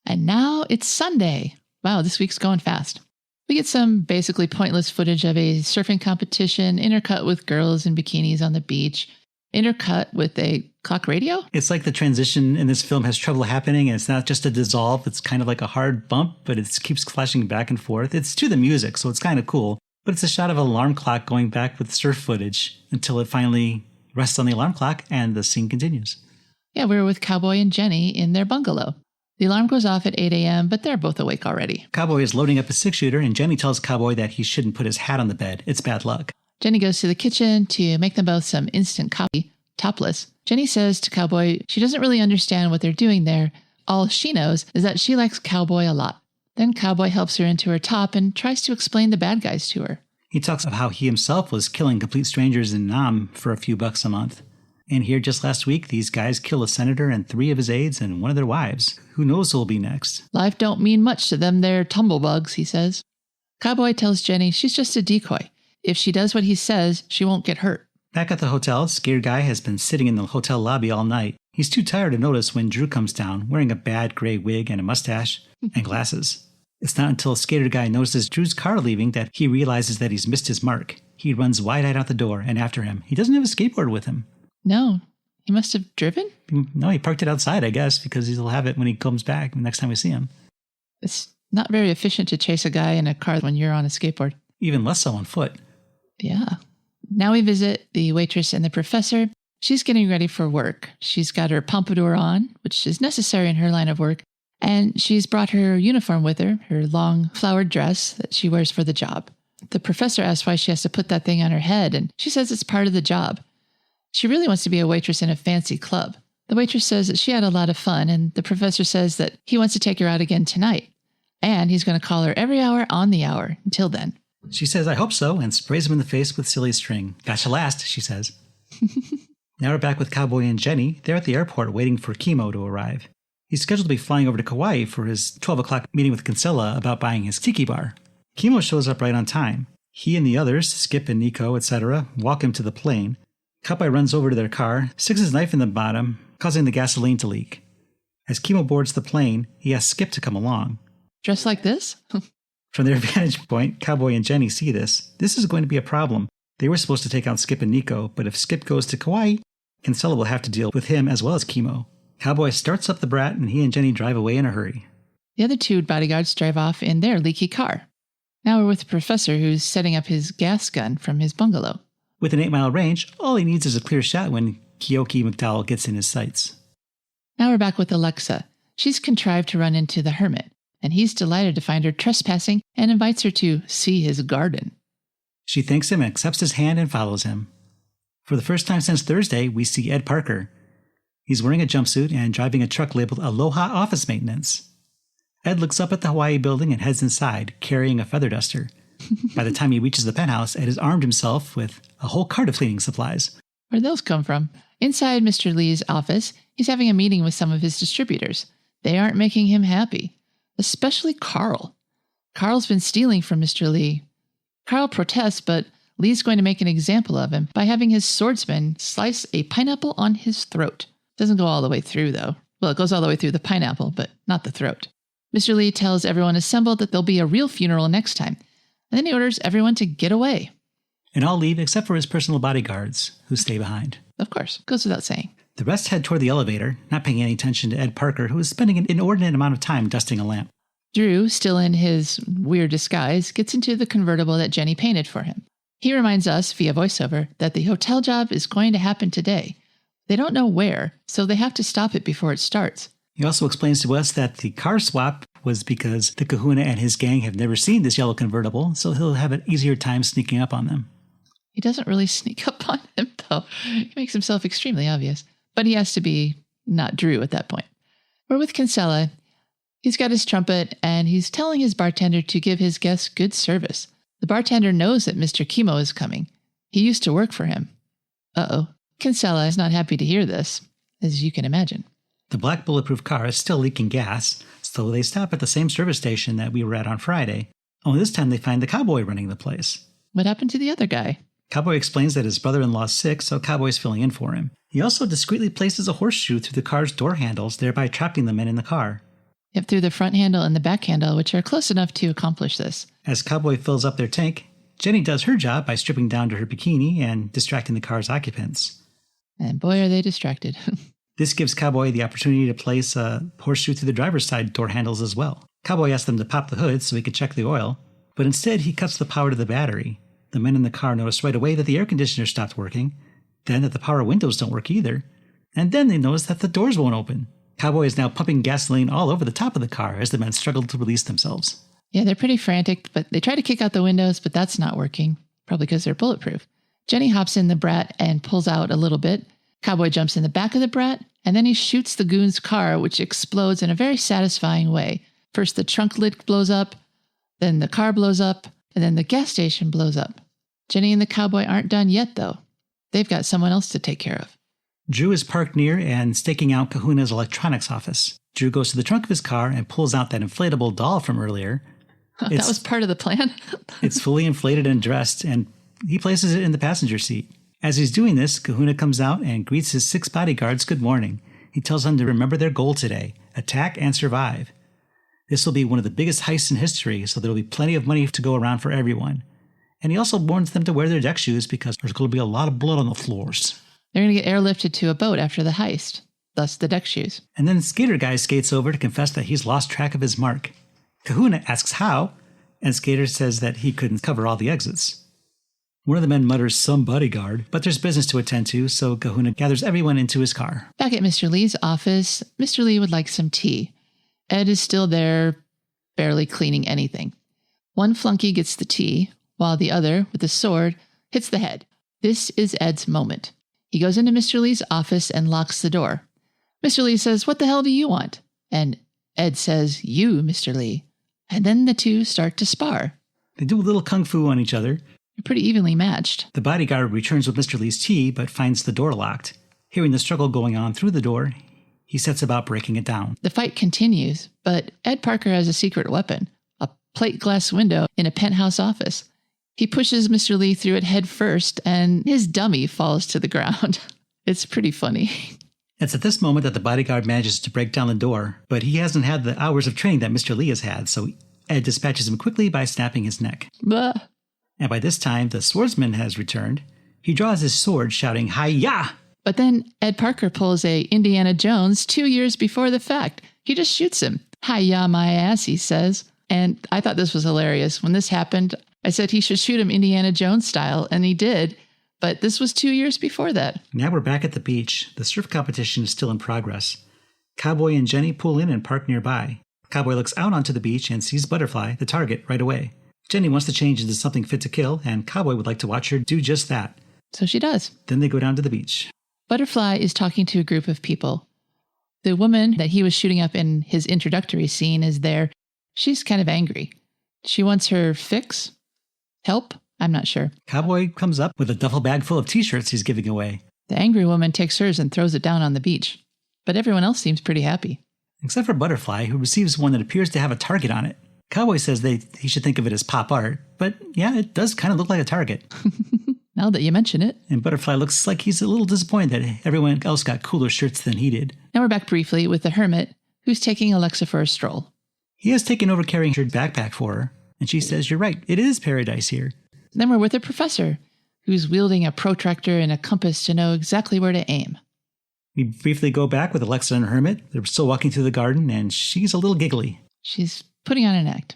S10: And now it's Sunday. Wow, this week's going fast. We get some basically pointless footage of a surfing competition, intercut with girls in bikinis on the beach, intercut with a clock radio.
S11: It's like the transition in this film has trouble happening, and it's not just a dissolve. It's kind of like a hard bump, but it keeps flashing back and forth. It's to the music, so it's kind of cool. But it's a shot of an alarm clock going back with surf footage until it finally rests on the alarm clock and the scene continues.
S10: Yeah, we're with Cowboy and Jennie in their bungalow. The alarm goes off at 8 a.m., but they're both awake already.
S11: Cowboy is loading up a six-shooter, and Jennie tells Cowboy that he shouldn't put his hat on the bed. It's bad luck.
S10: Jennie goes to the kitchen to make them both some instant coffee, topless. Jennie says to Cowboy she doesn't really understand what they're doing there. All she knows is that she likes Cowboy a lot. Then Cowboy helps her into her top and tries to explain the bad guys to her.
S11: He talks about how he himself was killing complete strangers in Nam for a few bucks a month. And here just last week, these guys kill a senator and 3 of his aides and one of their wives. Who knows who'll be next?
S10: Life don't mean much to them, they're tumblebugs, he says. Cowboy tells Jennie she's just a decoy. If she does what he says, she won't get hurt.
S11: Back at the hotel, Skater Guy has been sitting in the hotel lobby all night. He's too tired to notice when Drew comes down, wearing a bad gray wig and a mustache and glasses. It's not until Skater Guy notices Drew's car leaving that he realizes that he's missed his mark. He runs wide-eyed out the door and after him. He doesn't have a skateboard with him.
S10: No. He must have driven?
S11: No, he parked it outside, I guess, because he'll have it when he comes back next time we see him.
S10: It's not very efficient to chase a guy in a car when you're on a skateboard.
S11: Even less so on foot.
S10: Yeah. Now we visit the waitress and the professor. She's getting ready for work. She's got her pompadour on, which is necessary in her line of work, and she's brought her uniform with her, her long flowered dress that she wears for the job. The professor asks why she has to put that thing on her head, and she says it's part of the job. She really wants to be a waitress in a fancy club. The waitress says that she had a lot of fun, and the professor says that he wants to take her out again tonight, and he's going to call her every hour on the hour until then.
S11: She says, I hope so, and sprays him in the face with silly string. Gotcha last, she says. Now we're back with Cowboy and Jennie. They're at the airport waiting for Kimo to arrive. He's scheduled to be flying over to Kauai for his 12 o'clock meeting with Kinsella about buying his tiki bar. Kimo shows up right on time. He and the others, Skip and Nico, etc., walk him to the plane. Cowboy runs over to their car, sticks his knife in the bottom, causing the gasoline to leak. As Kimo boards the plane, he asks Skip to come along.
S10: Dressed like this?
S11: From their vantage point, Cowboy and Jennie see this. This is going to be a problem. They were supposed to take out Skip and Nico, but if Skip goes to Kauai, Kinsella will have to deal with him as well as Kimo. Cowboy starts up the brat and he and Jennie drive away in a hurry.
S10: The other two bodyguards drive off in their leaky car. Now we're with the professor who's setting up his gas gun from his bungalow.
S11: With an 8-mile range, all he needs is a clear shot when Keoki McDowell gets in his sights.
S10: Now we're back with Alexa. She's contrived to run into the Hermit, and he's delighted to find her trespassing and invites her to see his garden.
S11: She thanks him and accepts his hand and follows him. For the first time since Thursday, we see Ed Parker. He's wearing a jumpsuit and driving a truck labeled Aloha Office Maintenance. Ed looks up at the Hawaii building and heads inside, carrying a feather duster. By the time he reaches the penthouse, Ed has armed himself with a whole cart of cleaning supplies.
S10: Where'd those come from? Inside Mr. Leigh's office, he's having a meeting with some of his distributors. They aren't making him happy. Especially Carl. Carl's been stealing from Mr. Leigh. Carl protests, but Leigh's going to make an example of him by having his swordsman slice a pineapple on his throat. Doesn't go all the way through, though. Well, it goes all the way through the pineapple, but not the throat. Mr. Leigh tells everyone assembled that there'll be a real funeral next time, and then he orders everyone to get away.
S11: And all leave except for his personal bodyguards, who stay behind.
S10: Of course, goes without saying.
S11: The rest head toward the elevator, not paying any attention to Ed Parker, who is spending an inordinate amount of time dusting a lamp.
S10: Drew, still in his weird disguise, gets into the convertible that Jennie painted for him. He reminds us, via voiceover, that the hotel job is going to happen today. They don't know where, so they have to stop it before it starts.
S11: He also explains to us that the car swap was because the Kahuna and his gang have never seen this yellow convertible, so he'll have an easier time sneaking up on them.
S10: He doesn't really sneak up on him, though. He makes himself extremely obvious. But he has to be not Drew at that point. We're with Kinsella. He's got his trumpet, and he's telling his bartender to give his guests good service. The bartender knows that Mr. Kimo is coming. He used to work for him. Uh-oh. Kinsella is not happy to hear this, as you can imagine.
S11: The black bulletproof car is still leaking gas, so they stop at the same service station that we were at on Friday. Only this time they find the Cowboy running the place.
S10: What happened to the other guy?
S11: Cowboy explains that his brother-in-law's sick, so Cowboy's filling in for him. He also discreetly places a horseshoe through the car's door handles, thereby trapping the men in the car.
S10: Yep, through the front handle and the back handle, which are close enough to accomplish this.
S11: As Cowboy fills up their tank, Jennie does her job by stripping down to her bikini and distracting the car's occupants.
S10: And boy, are they distracted.
S11: This gives Cowboy the opportunity to place a horseshoe through the driver's side door handles as well. Cowboy asks them to pop the hood so he can check the oil, but instead he cuts the power to the battery. The men in the car notice right away that the air conditioner stopped working, then that the power windows don't work either, and then they notice that the doors won't open. Cowboy is now pumping gasoline all over the top of the car as the men struggle to release themselves.
S10: Yeah, they're pretty frantic, but they try to kick out the windows, but that's not working, probably because they're bulletproof. Jennie hops in the brat and pulls out a little bit. Cowboy jumps in the back of the brat, and then he shoots the goon's car, which explodes in a very satisfying way. First, the trunk lid blows up, then the car blows up, and then the gas station blows up. Jennie and the Cowboy aren't done yet, though. They've got someone else to take care of.
S11: Drew is parked near and staking out Kahuna's electronics office. Drew goes to the trunk of his car and pulls out that inflatable doll from earlier.
S10: That was part of the plan?
S11: It's fully inflated and dressed, and he places it in the passenger seat. As he's doing this, Kahuna comes out and greets his 6 bodyguards good morning. He tells them to remember their goal today, attack and survive. This will be one of the biggest heists in history, so there will be plenty of money to go around for everyone. And he also warns them to wear their deck shoes because there's going to be a lot of blood on the floors.
S10: They're going to get airlifted to a boat after the heist, thus the deck shoes.
S11: And then Skater Guy skates over to confess that he's lost track of his mark. Kahuna asks how, and Skater says that he couldn't cover all the exits. One of the men mutters some bodyguard, but there's business to attend to, so Kahuna gathers everyone into his car.
S10: Back at Mr. Leigh's office, Mr. Leigh would like some tea. Ed is still there, barely cleaning anything. One flunky gets the tea, while the other, with the sword, hits the head. This is Ed's moment. He goes into Mr. Leigh's office and locks the door. Mr. Leigh says, "What the hell do you want?" And Ed says, "You, Mr. Leigh." And then the two start to spar.
S11: They do a little kung fu on each other.
S10: They're pretty evenly matched.
S11: The bodyguard returns with Mr. Leigh's tea, but finds the door locked. Hearing the struggle going on through the door, he sets about breaking it down.
S10: The fight continues, but Ed Parker has a secret weapon, a plate glass window in a penthouse office. He pushes Mr. Leigh through it head first, and his dummy falls to the ground. It's pretty funny.
S11: It's at this moment that the bodyguard manages to break down the door, but he hasn't had the hours of training that Mr. Leigh has had, so Ed dispatches him quickly by snapping his neck.
S10: Blah.
S11: And by this time, the swordsman has returned. He draws his sword, shouting, "Hi-ya!"
S10: But then Ed Parker pulls a Indiana Jones 2 years before the fact. He just shoots him. "Hi-ya, my ass," he says. And I thought this was hilarious. When this happened, I said he should shoot him Indiana Jones style, and he did. But this was 2 years before that.
S11: Now we're back at the beach. The surf competition is still in progress. Cowboy and Jennie pull in and park nearby. Cowboy looks out onto the beach and sees Butterfly, the target, right away. Jennie wants to change into something fit to kill, and Cowboy would like to watch her do just that.
S10: So she does.
S11: Then they go down to the beach.
S10: Butterfly is talking to a group of people. The woman that he was shooting up in his introductory scene is there. She's kind of angry. She wants her fix? Help? I'm not sure.
S11: Cowboy comes up with a duffel bag full of t-shirts he's giving away.
S10: The angry woman takes hers and throws it down on the beach. But everyone else seems pretty happy.
S11: Except for Butterfly, who receives one that appears to have a target on it. Cowboy says he should think of it as pop art, but yeah, it does kind of look like a target.
S10: Now that you mention it.
S11: And Butterfly looks like he's a little disappointed that everyone else got cooler shirts than he did.
S10: Now we're back briefly with the Hermit, who's taking Alexa for a stroll.
S11: He has taken over carrying her backpack for her, and she says, "You're right, it is paradise here."
S10: Then we're with the professor, who's wielding a protractor and a compass to know exactly where to aim.
S11: We briefly go back with Alexa and Hermit. They're still walking through the garden, and she's a little giggly.
S10: She's putting on an act.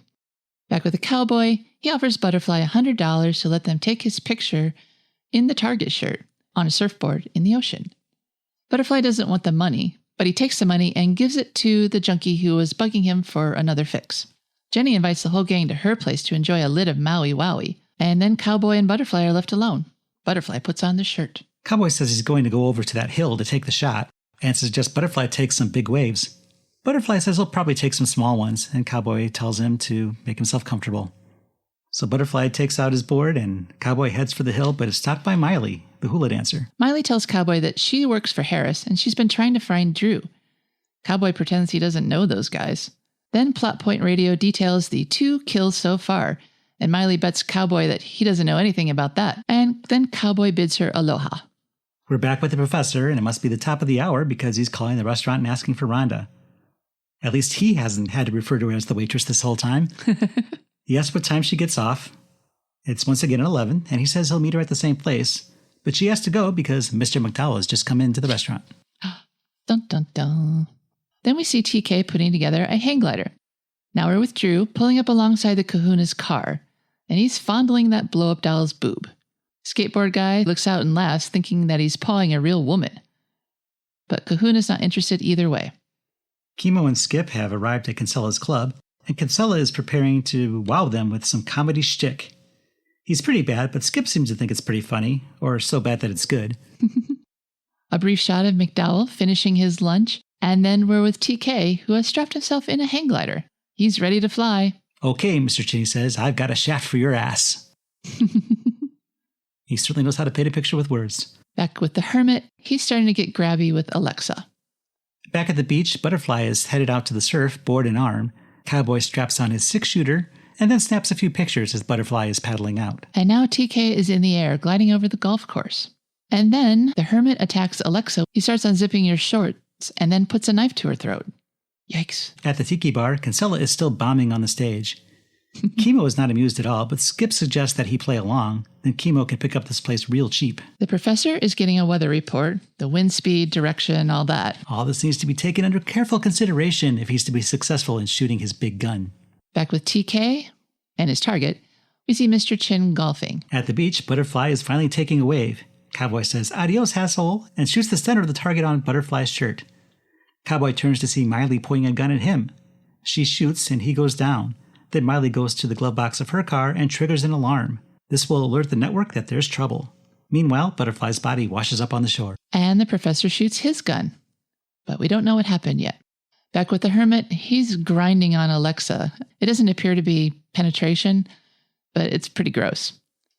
S10: Back with the Cowboy, he offers Butterfly $100 to let them take his picture in the Target shirt on a surfboard in the ocean. Butterfly doesn't want the money, but he takes the money and gives it to the junkie who was bugging him for another fix. Jennie invites the whole gang to her place to enjoy a lit of Maui Wowie, and then Cowboy and Butterfly are left alone. Butterfly puts on the shirt.
S11: Cowboy says he's going to go over to that hill to take the shot, and suggests Butterfly take some big waves. Butterfly says he'll probably take some small ones, and Cowboy tells him to make himself comfortable. So Butterfly takes out his board, and Cowboy heads for the hill, but is stopped by Miley, the hula dancer.
S10: Miley tells Cowboy that she works for Harris, and she's been trying to find Drew. Cowboy pretends he doesn't know those guys. Then Plot Point Radio details the 2 kills so far, and Miley bets Cowboy that he doesn't know anything about that, and then Cowboy bids her aloha.
S11: We're back with the professor, and it must be the top of the hour because he's calling the restaurant and asking for Rhonda. At least he hasn't had to refer to her as the waitress this whole time. He asks what time she gets off. It's once again at 11, and he says he'll meet her at the same place. But she has to go because Mr. McDowell has just come into the restaurant.
S10: Dun, dun, dun. Then we see TK putting together a hang glider. Now we're with Drew pulling up alongside the Kahuna's car, and he's fondling that blow-up doll's boob. Skateboard guy looks out and laughs, thinking that he's pawing a real woman. But Kahuna's not interested either way.
S11: Kimo and Skip have arrived at Kinsella's club, and Kinsella is preparing to wow them with some comedy shtick. He's pretty bad, but Skip seems to think it's pretty funny, or so bad that it's good.
S10: A brief shot of McDowell finishing his lunch, and then we're with TK, who has strapped himself in a hang glider. He's ready to fly.
S11: Okay, Mr. Cheney says, I've got a shaft for your ass. He certainly knows how to paint a picture with words.
S10: Back with the Hermit, he's starting to get grabby with Alexa.
S11: Back at the beach, Butterfly is headed out to the surf, board and arm. Cowboy straps on his 6-shooter and then snaps a few pictures as Butterfly is paddling out.
S10: And now TK is in the air, gliding over the golf course. And then the Hermit attacks Alexa. He starts unzipping your shorts and then puts a knife to her throat. Yikes.
S11: At the tiki bar, Kinsella is still bombing on the stage. Kimo is not amused at all, but Skip suggests that he play along. Then Kimo can pick up this place real cheap.
S10: The professor is getting a weather report, the wind speed, direction, all that.
S11: All this needs to be taken under careful consideration if he's to be successful in shooting his big gun.
S10: Back with TK and his target, we see Mr. Chen golfing.
S11: At the beach, Butterfly is finally taking a wave. Cowboy says, "Adios, asshole," and shoots the center of the target on Butterfly's shirt. Cowboy turns to see Miley pointing a gun at him. She shoots and he goes down. Then Miley goes to the glove box of her car and triggers an alarm. This will alert the network that there's trouble. Meanwhile, Butterfly's body washes up on the shore.
S10: And the professor shoots his gun. But we don't know what happened yet. Back with the Hermit, he's grinding on Alexa. It doesn't appear to be penetration, but it's pretty gross.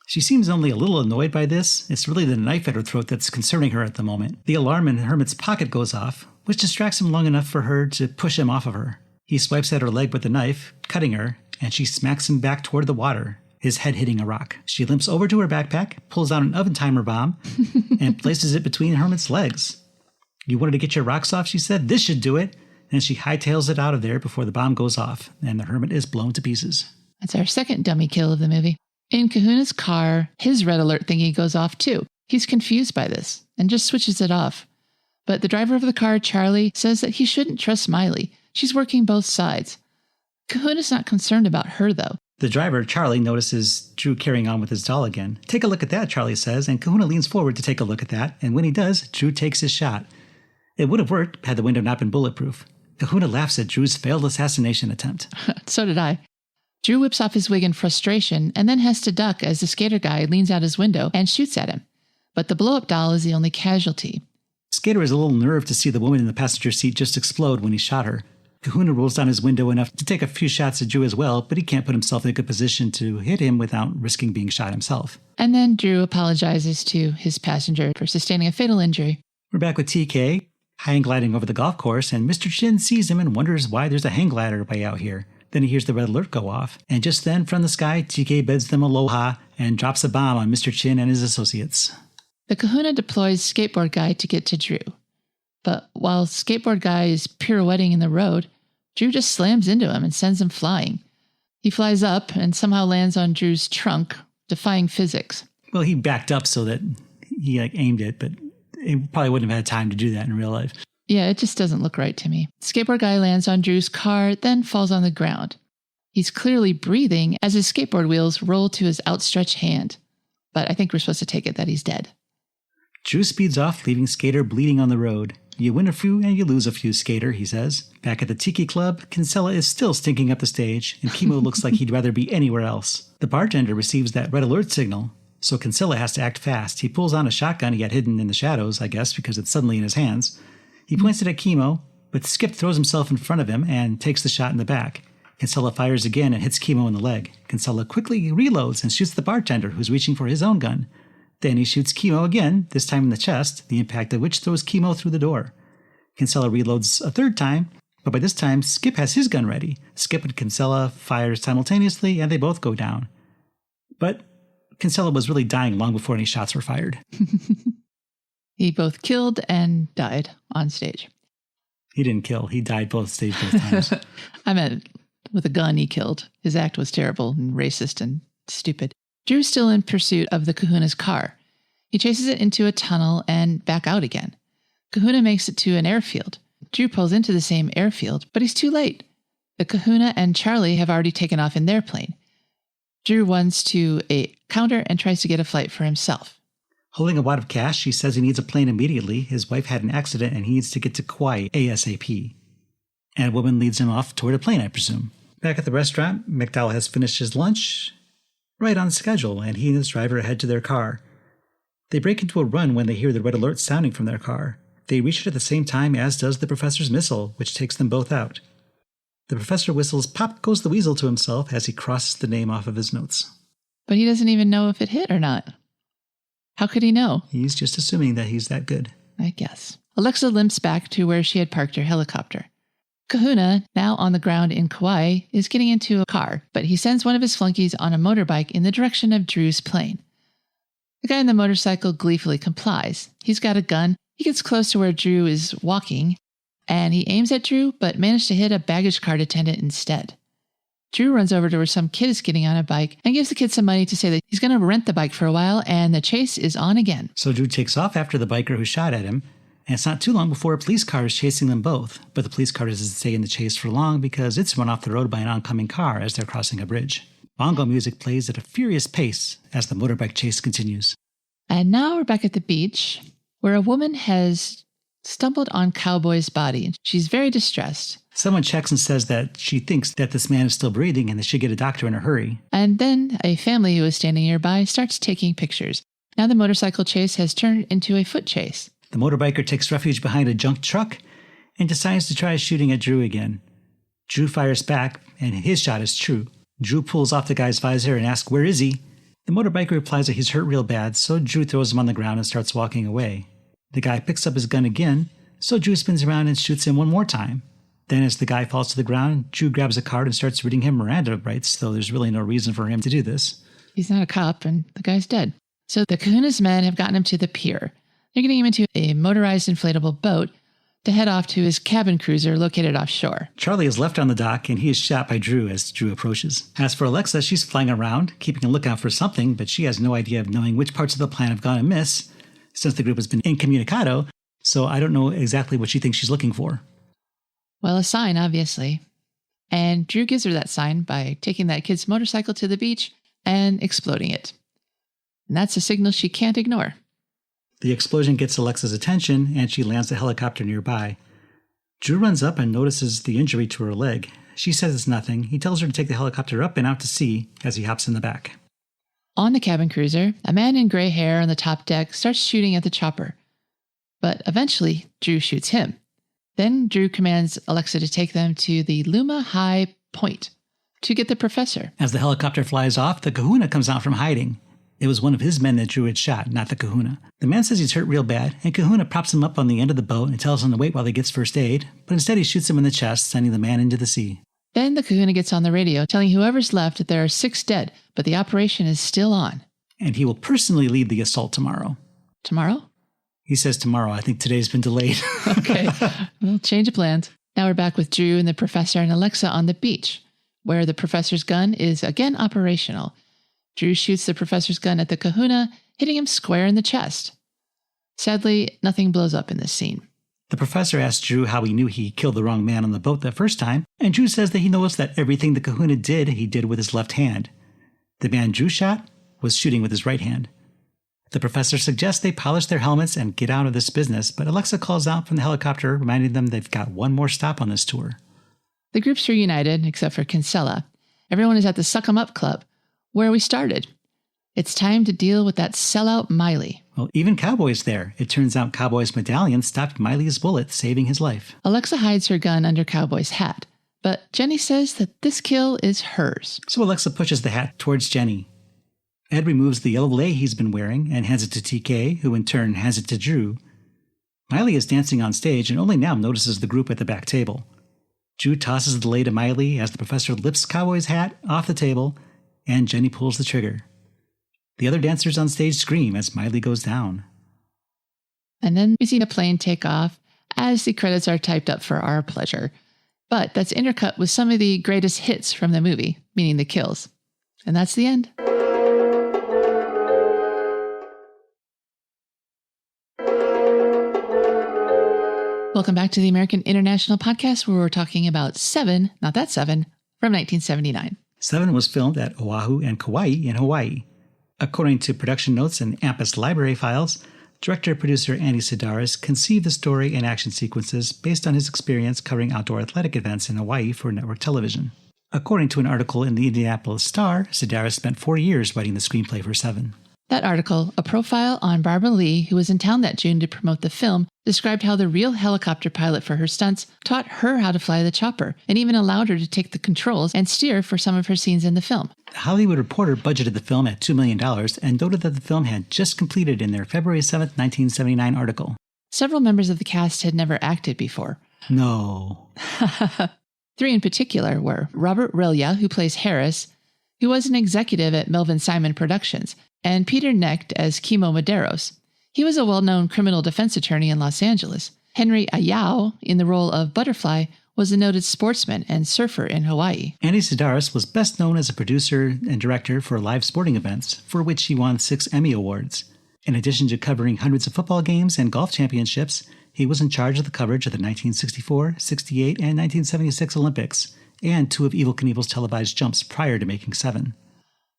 S11: She seems only a little annoyed by this. It's really the knife at her throat that's concerning her at the moment. The alarm in Hermit's pocket goes off, which distracts him long enough for her to push him off of her. He swipes at her leg with the knife, cutting her, and she smacks him back toward the water, his head hitting a rock. She limps over to her backpack, pulls out an oven timer bomb, and places it between Hermit's legs. "You wanted to get your rocks off," she said. "This should do it." And she hightails it out of there before the bomb goes off, and the Hermit is blown to pieces.
S10: That's our second dummy kill of the movie. In Kahuna's car, his red alert thingy goes off too. He's confused by this and just switches it off. But the driver of the car, Charlie, says that he shouldn't trust Miley. She's working both sides. Kahuna's not concerned about her, though.
S11: The driver, Charlie, notices Drew carrying on with his doll again. "Take a look at that," Charlie says, and Kahuna leans forward to take a look at that, and when he does, Drew takes his shot. It would have worked had the window not been bulletproof. Kahuna laughs at Drew's failed assassination attempt.
S10: So did I. Drew whips off his wig in frustration and then has to duck as the skater guy leans out his window and shoots at him. But the blow-up doll is the only casualty.
S11: Skater is a little nerved to see the woman in the passenger seat just explode when he shot her. Kahuna rolls down his window enough to take a few shots at Drew as well, but he can't put himself in a good position to hit him without risking being shot himself.
S10: And then Drew apologizes to his passenger for sustaining a fatal injury.
S11: We're back with TK, hang gliding over the golf course, and Mr. Chen sees him and wonders why there's a hang glider way out here. Then he hears the red alert go off, and just then from the sky, TK bids them aloha and drops a bomb on Mr. Chen and his associates.
S10: The Kahuna deploys Skateboard Guy to get to Drew. But while Skateboard Guy is pirouetting in the road, Drew just slams into him and sends him flying. He flies up and somehow lands on Drew's trunk, defying physics.
S11: Well, he backed up so that he aimed it, but he probably wouldn't have had time to do that in real life.
S10: Yeah, it just doesn't look right to me. Skateboard Guy lands on Drew's car, then falls on the ground. He's clearly breathing as his skateboard wheels roll to his outstretched hand. But I think we're supposed to take it that he's dead.
S11: Drew speeds off, leaving Skater bleeding on the road. "You win a few and you lose a few, Skater," he says. Back at the Tiki Club, Kinsella is still stinking up the stage, and Kimo looks like he'd rather be anywhere else. The bartender receives that red alert signal, so Kinsella has to act fast. He pulls on a shotgun he had hidden in the shadows, I guess, because it's suddenly in his hands. He points it at Kimo, but Skip throws himself in front of him and takes the shot in the back. Kinsella fires again and hits Kimo in the leg. Kinsella quickly reloads and shoots the bartender, who's reaching for his own gun. Then he shoots Kimo again, this time in the chest, the impact of which throws Kimo through the door. Kinsella reloads a third time, but by this time, Skip has his gun ready. Skip and Kinsella fire simultaneously, and they both go down. But Kinsella was really dying long before any shots were fired.
S10: He both killed and died on stage.
S11: He didn't kill. He died both times.
S10: I meant with a gun he killed. His act was terrible and racist and stupid. Drew's still in pursuit of the Kahuna's car. He chases it into a tunnel and back out again. Kahuna makes it to an airfield. Drew pulls into the same airfield, but he's too late. The Kahuna and Charlie have already taken off in their plane. Drew runs to a counter and tries to get a flight for himself.
S11: Holding a wad of cash, he says he needs a plane immediately. His wife had an accident and he needs to get to Kauai ASAP. And a woman leads him off toward a plane, I presume. Back at the restaurant, McDowell has finished his lunch right on schedule, and he and his driver head to their car. They break into a run when they hear the red alert sounding from their car. They reach it at the same time as does the professor's missile, which takes them both out. The professor whistles "Pop Goes the Weasel" to himself as he crosses the name off of his notes.
S10: But he doesn't even know if it hit or not. How could he know?
S11: He's just assuming that he's that good.
S10: I guess. Alexa limps back to where she had parked her helicopter. Kahuna, now on the ground in Kauai, is getting into a car, but he sends one of his flunkies on a motorbike in the direction of Drew's plane. The guy on the motorcycle gleefully complies. He's got a gun. He gets close to where Drew is walking, and he aims at Drew, but managed to hit a baggage cart attendant instead. Drew runs over to where some kid is getting on a bike and gives the kid some money to say that he's going to rent the bike for a while, and the chase is on again.
S11: So Drew takes off after the biker who shot at him, and it's not too long before a police car is chasing them both. But the police car doesn't stay in the chase for long because it's run off the road by an oncoming car as they're crossing a bridge. Bongo music plays at a furious pace as the motorbike chase continues. And
S10: now we're back at the beach, where a woman has stumbled on Cowboy's body. She's very distressed.
S11: Someone checks and says that she thinks that this man is still breathing and they should get a doctor in a hurry.
S10: And then a family who is standing nearby starts taking pictures. Now the motorcycle chase has turned into a foot chase.
S11: The motorbiker takes refuge behind a junk truck and decides to try shooting at Drew again. Drew fires back, and his shot is true. Drew pulls off the guy's visor and asks, "Where is he?" The motorbiker replies that he's hurt real bad, so Drew throws him on the ground and starts walking away. The guy picks up his gun again, so Drew spins around and shoots him one more time. Then as the guy falls to the ground, Drew grabs a card and starts reading him Miranda rights, though there's really no reason for him to do this.
S10: He's not a cop, and the guy's dead. So the Kahuna's men have gotten him to the pier. They're getting him into a motorized inflatable boat to head off to his cabin cruiser located offshore.
S11: Charlie is left on the dock, and he is shot by Drew as Drew approaches. As for Alexa, she's flying around, keeping a lookout for something, but she has no idea of knowing which parts of the plan have gone amiss since the group has been incommunicado, so I don't know exactly what she thinks she's looking for.
S10: Well, a sign, obviously. And Drew gives her that sign by taking that kid's motorcycle to the beach and exploding it. And that's a signal she can't ignore.
S11: The explosion gets Alexa's attention, and she lands the helicopter nearby. Drew runs up and notices the injury to her leg. She says it's nothing. He tells her to take the helicopter up and out to sea as he hops in the back.
S10: On the cabin cruiser, a man in gray hair on the top deck starts shooting at the chopper. But eventually, Drew shoots him. Then Drew commands Alexa to take them to the Luma High Point to get the professor.
S11: As the helicopter flies off, the Kahuna comes out from hiding. It was one of his men that Drew had shot, not the Kahuna. The man says he's hurt real bad, and Kahuna props him up on the end of the boat and tells him to wait while he gets first aid, but instead he shoots him in the chest, sending the man into the sea.
S10: Then the Kahuna gets on the radio, telling whoever's left that there are 6 dead, but the operation is still on.
S11: And he will personally lead the assault tomorrow.
S10: Tomorrow?
S11: He says tomorrow. I think today's been delayed.
S10: Okay. Well, change of plans. Now we're back with Drew and the professor and Alexa on the beach, where the professor's gun is again operational. Drew shoots the professor's gun at the Kahuna, hitting him square in the chest. Sadly, nothing blows up in this scene.
S11: The professor asks Drew how he knew he killed the wrong man on the boat that first time, and Drew says that he knows that everything the Kahuna did, he did with his left hand. The man Drew shot was shooting with his right hand. The professor suggests they polish their helmets and get out of this business, but Alexa calls out from the helicopter, reminding them they've got one more stop on this tour.
S10: The group's reunited, except for Kinsella. Everyone is at the Suck 'em Up Club, where we started. It's time to deal with that sellout Miley.
S11: Well, even Cowboy's there. It turns out Cowboy's medallion stopped Miley's bullet, saving his life.
S10: Alexa hides her gun under Cowboy's hat, but Jennie says that this kill is hers.
S11: So Alexa pushes the hat towards Jennie. Ed removes the yellow Leigh he's been wearing and hands it to TK, who in turn hands it to Drew. Miley is dancing on stage and only now notices the group at the back table. Drew tosses the Leigh to Miley as the professor lifts Cowboy's hat off the table, and Jennie pulls the trigger. The other dancers on stage scream as Miley goes down.
S10: And then we see a plane take off as the credits are typed up for our pleasure. But that's intercut with some of the greatest hits from the movie, meaning the kills. And that's the end. Welcome back to the American International Podcast, where we're talking about Seven, not that Seven, from 1979.
S11: Seven was filmed at Oahu and Kauai in Hawaii. According to production notes and AMPAS library files, director-producer Andy Sidaris conceived the story and action sequences based on his experience covering outdoor athletic events in Hawaii for network television. According to an article in the Indianapolis Star, Sidaris spent 4 years writing the screenplay for Seven.
S10: That article, a profile on Barbara Leigh, who was in town that June to promote the film, described how the real helicopter pilot for her stunts taught her how to fly the chopper and even allowed her to take the controls and steer for some of her scenes in the film.
S11: The Hollywood Reporter budgeted the film at $2 million and noted that the film had just completed in their February 7, 1979 article.
S10: Several members of the cast had never acted before.
S11: No.
S10: 3 in particular were Robert Relia, who plays Harris, who was an executive at Melvin Simon Productions, and Peter Knecht as Kimo Medeiros. He was a well-known criminal defense attorney in Los Angeles. Henry Ayao, in the role of Butterfly, was a noted sportsman and surfer in Hawaii.
S11: Andy Sidaris was best known as a producer and director for live sporting events, for which he won 6 Emmy Awards. In addition to covering hundreds of football games and golf championships, he was in charge of the coverage of the 1964, 68, and 1976 Olympics, and 2 of Evel Knievel's televised jumps prior to making 7.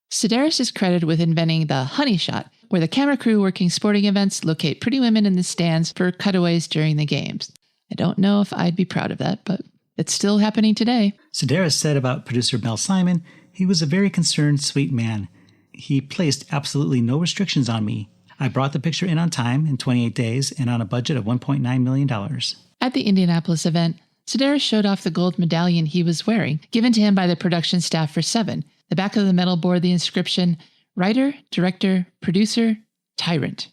S10: Sidaris is credited with inventing the honey shot, where the camera crew working sporting events locate pretty women in the stands for cutaways during the games. I don't know if I'd be proud of that, but it's still happening today.
S11: Sidaris said about producer Mel Simon, "He was a very concerned, sweet man. He placed absolutely no restrictions on me. I brought the picture in on time in 28 days and on a budget of $1.9 million.
S10: At the Indianapolis event, Sidaris showed off the gold medallion he was wearing, given to him by the production staff for 7. The back of the medal bore the inscription, Writer, Director, Producer, Tyrant.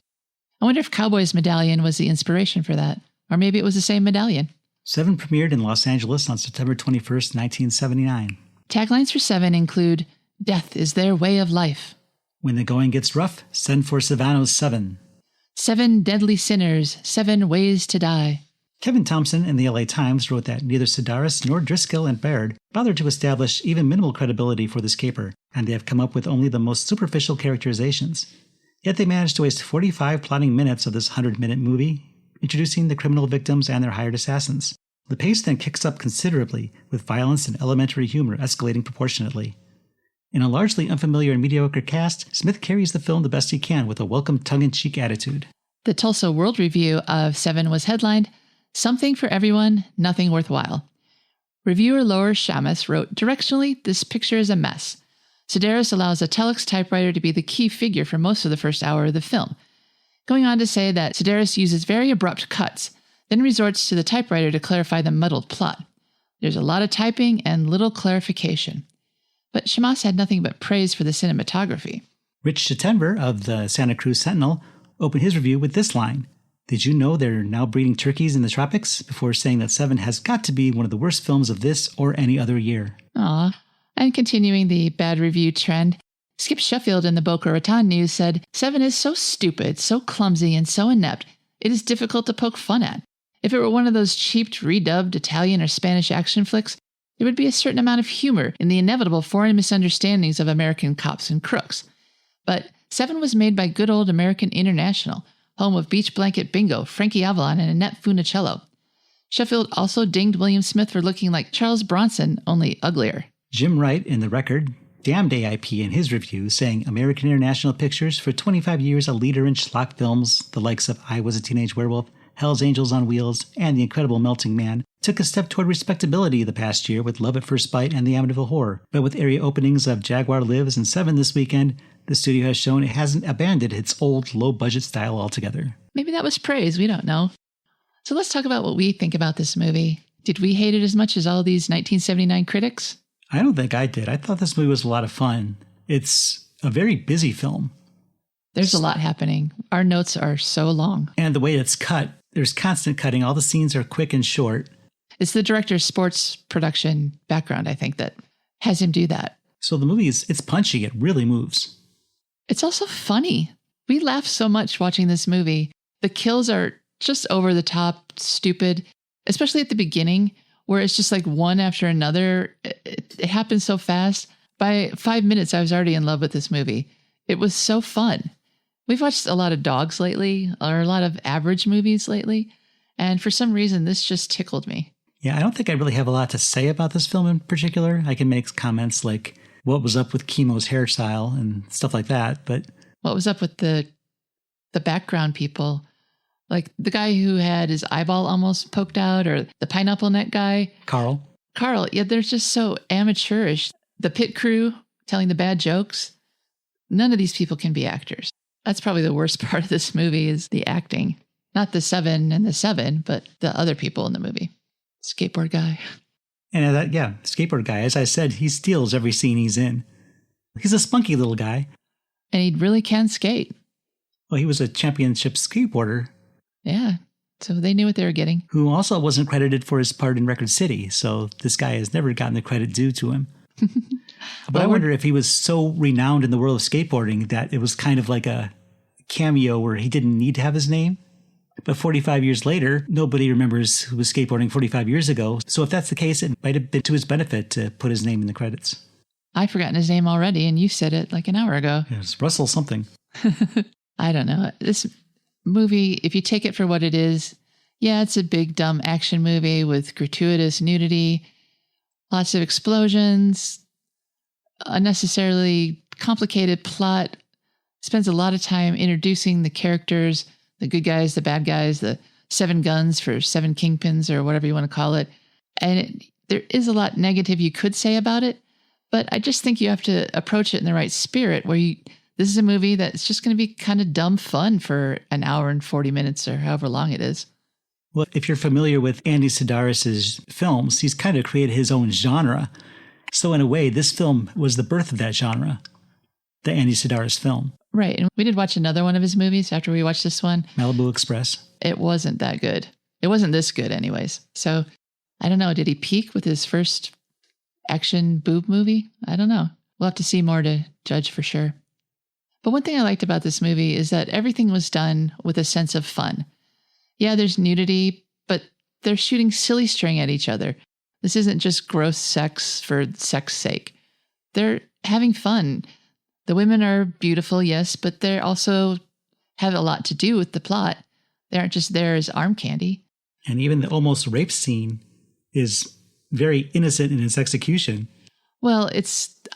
S10: I wonder if Cowboy's medallion was the inspiration for that, or maybe it was the same medallion.
S11: 7 premiered in Los Angeles on September 21st, 1979.
S10: Taglines for 7 include, Death is their way of life.
S11: When the going gets rough, send for Sevano's 7.
S10: 7 deadly sinners, 7 ways to die.
S11: Kevin Thompson in the LA Times wrote that neither Sidaris nor Driskill and Baird bothered to establish even minimal credibility for this caper, and they have come up with only the most superficial characterizations. Yet they managed to waste 45 plotting minutes of this 100-minute movie, introducing the criminal victims and their hired assassins. The pace then kicks up considerably, with violence and elementary humor escalating proportionately. In a largely unfamiliar and mediocre cast, Smith carries the film the best he can with a welcome tongue-in-cheek attitude.
S10: The Tulsa World Review of 7 was headlined, Something for Everyone, Nothing Worthwhile. Reviewer Laura Shamus wrote, Directionally, this picture is a mess. Sidaris allows a telex typewriter to be the key figure for most of the first hour of the film, going on to say that Sidaris uses very abrupt cuts, then resorts to the typewriter to clarify the muddled plot. There's a lot of typing and little clarification. But Shamas had nothing but praise for the cinematography.
S11: Rich Schittenber of the Santa Cruz Sentinel opened his review with this line, Did you know they're now breeding turkeys in the tropics? Before saying that 7 has got to be one of the worst films of this or any other year.
S10: Aw. And continuing the bad review trend, Skip Sheffield in the Boca Raton News said, 7 is so stupid, so clumsy, and so inept, it is difficult to poke fun at. If it were one of those cheap, redubbed Italian or Spanish action flicks, there would be a certain amount of humor in the inevitable foreign misunderstandings of American cops and crooks. But 7 was made by good old American International, home of Beach Blanket Bingo, Frankie Avalon, and Annette Funicello. Sheffield also dinged William Smith for looking like Charles Bronson, only uglier.
S11: Jim Wright in The Record damned AIP in his review, saying American International Pictures, for 25 years a leader in schlock films, the likes of I Was a Teenage Werewolf, Hell's Angels on Wheels, and The Incredible Melting Man, took a step toward respectability the past year with Love at First Bite and The Amityville Horror. But with area openings of Jaguar Lives and 7 this weekend, the studio has shown it hasn't abandoned its old low-budget style altogether.
S10: Maybe that was praise, we don't know. So let's talk about what we think about this movie. Did we hate it as much as all these 1979 critics?
S11: I don't think I did. I thought this movie was a lot of fun. It's a very busy film.
S10: There's a lot happening. Our notes are so long.
S11: And the way it's cut, there's constant cutting. All the scenes are quick and short.
S10: It's the director's sports production background, I think, that has him do that.
S11: So the movie it's punchy. It really moves.
S10: It's also funny. We laugh so much watching this movie. The kills are just over the top, stupid, especially at the beginning, where it's just like one after another. It happens so fast. By 5 minutes, I was already in love with this movie. It was so fun. We've watched a lot of dogs lately, or a lot of average movies lately, and for some reason, this just tickled me.
S11: Yeah, I don't think I really have a lot to say about this film in particular. I can make comments like what was up with Chemo's hairstyle and stuff like that, but...
S10: What was up with the background people? Like the guy who had his eyeball almost poked out, or the pineapple neck guy.
S11: Carl,
S10: yeah, they're just so amateurish. The pit crew telling the bad jokes. None of these people can be actors. That's probably the worst part of this movie is the acting. Not the 7 and the 7, but the other people in the movie. Skateboard guy.
S11: And skateboard guy. As I said, he steals every scene he's in. He's a spunky little guy.
S10: And he really can skate.
S11: Well, he was a championship skateboarder.
S10: Yeah, so they knew what they were getting.
S11: Who also wasn't credited for his part in Record City, so this guy has never gotten the credit due to him. But I wonder if he was so renowned in the world of skateboarding that it was kind of like a cameo where he didn't need to have his name. But 45 years later, nobody remembers who was skateboarding 45 years ago. So if that's the case, it might have been to his benefit to put his name in the credits.
S10: I've forgotten his name already, and you said it like an hour ago.
S11: Yeah, it's Russell something.
S10: I don't know. This movie, if you take it for what it is, yeah, it's a big, dumb action movie with gratuitous nudity, lots of explosions, unnecessarily complicated plot, spends a lot of time introducing the characters, the good guys, the bad guys, the 7 guns for 7 kingpins or whatever you want to call it. And there is a lot negative you could say about it, but I just think you have to approach it in the right spirit where this is a movie that's just going to be kind of dumb fun for an hour and 40 minutes or however long it is.
S11: Well, if you're familiar with Andy Sidaris' films, he's kind of created his own genre. So in a way, this film was the birth of that genre, the Andy Sidaris film.
S10: Right. And we did watch another one of his movies after we watched this one.
S11: Malibu Express.
S10: It wasn't that good. It wasn't this good anyways. So I don't know. Did he peak with his first action boob movie? I don't know. We'll have to see more to judge for sure. But one thing I liked about this movie is that everything was done with a sense of fun. Yeah, there's nudity, but they're shooting silly string at each other. This isn't just gross sex for sex's sake. They're having fun. The women are beautiful, yes, but they also have a lot to do with the plot. They aren't just there as arm candy.
S11: And even the almost rape scene is very innocent in its execution.
S10: Well,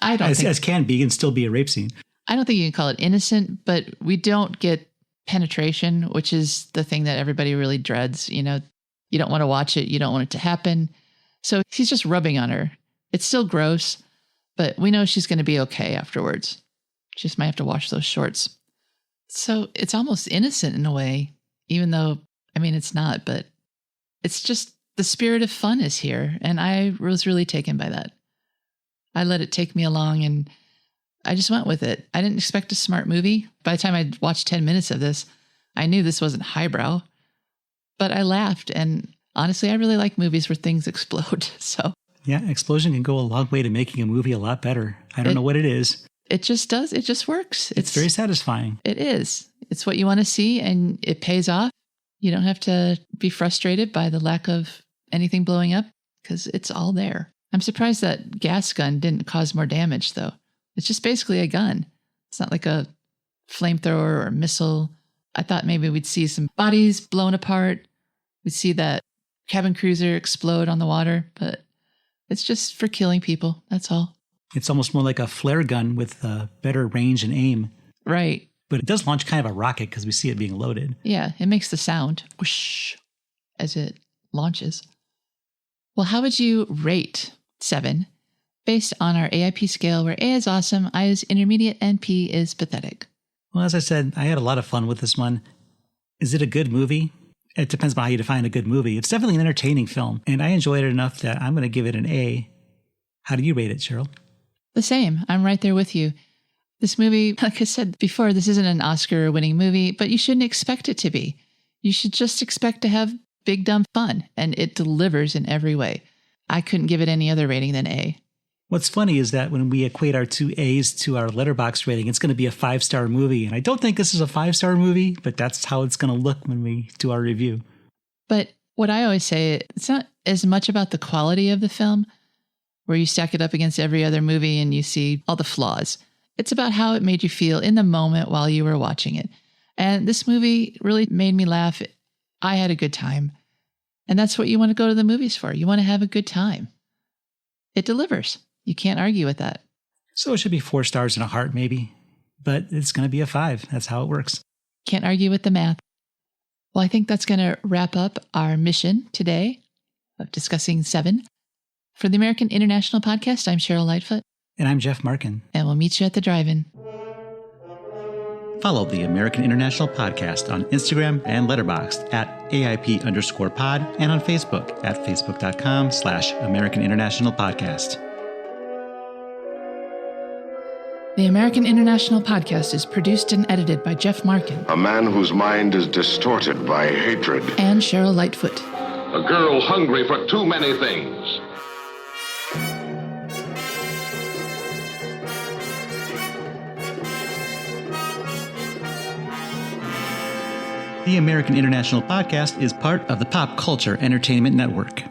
S10: I don't think...
S11: As can be and still be a rape scene.
S10: I don't think you can call it innocent, but we don't get penetration, which is the thing that everybody really dreads. You know, you don't want to watch it. You don't want it to happen. So he's just rubbing on her. It's still gross, but we know she's going to be okay afterwards. She just might have to wash those shorts. So it's almost innocent in a way, even though, I mean, it's not, but it's just the spirit of fun is here. And I was really taken by that. I let it take me along and I just went with it. I didn't expect a smart movie. By the time I watched 10 minutes of this, I knew this wasn't highbrow, but I laughed. And honestly, I really like movies where things explode. So
S11: yeah, explosion can go a long way to making a movie a lot better. I don't know what it is.
S10: It just does. It just works.
S11: It's very satisfying.
S10: It is. It's what you want to see and it pays off. You don't have to be frustrated by the lack of anything blowing up because it's all there. I'm surprised that gas gun didn't cause more damage though. It's just basically a gun. It's not like a flamethrower or a missile. I thought maybe we'd see some bodies blown apart. We'd see that cabin cruiser explode on the water, but it's just for killing people. That's all.
S11: It's almost more like a flare gun with better range and aim.
S10: Right.
S11: But it does launch kind of a rocket because we see it being loaded.
S10: Yeah, it makes the sound whoosh as it launches. Well, how would you rate 7 based on our AIP scale where A is awesome, I is intermediate, and P is pathetic?
S11: Well, as I said, I had a lot of fun with this one. Is it a good movie? It depends on how you define a good movie. It's definitely an entertaining film, and I enjoyed it enough that I'm going to give it an A. How do you rate it, Cheryl?
S10: The same. I'm right there with you. This movie, like I said before, this isn't an Oscar-winning movie, but you shouldn't expect it to be. You should just expect to have big, dumb fun, and it delivers in every way. I couldn't give it any other rating than A.
S11: What's funny is that when we equate our 2 A's to our Letterboxd rating, it's going to be a 5-star movie. And I don't think this is a 5-star movie, but that's how it's going to look when we do our review.
S10: But what I always say, it's not as much about the quality of the film, where you stack it up against every other movie and you see all the flaws. It's about how it made you feel in the moment while you were watching it. And this movie really made me laugh. I had a good time. And that's what you want to go to the movies for. You want to have a good time. It delivers. You can't argue with that.
S11: So it should be 4 stars and a heart, maybe. But it's going to be a 5. That's how it works.
S10: Can't argue with the math. Well, I think that's going to wrap up our mission today of discussing 7. For the American International Podcast, I'm Cheryl Lightfoot.
S11: And I'm Jeff Markin.
S10: And we'll meet you at the drive-in.
S11: Follow the American International Podcast on Instagram and Letterboxd at AIP_pod and on Facebook at facebook.com/American International Podcast.
S10: The American International Podcast is produced and edited by Jeff Markin.
S12: A man whose mind is distorted by hatred.
S10: And Cheryl Lightfoot.
S13: A girl hungry for too many things.
S11: The American International Podcast is part of the Pop Culture Entertainment Network.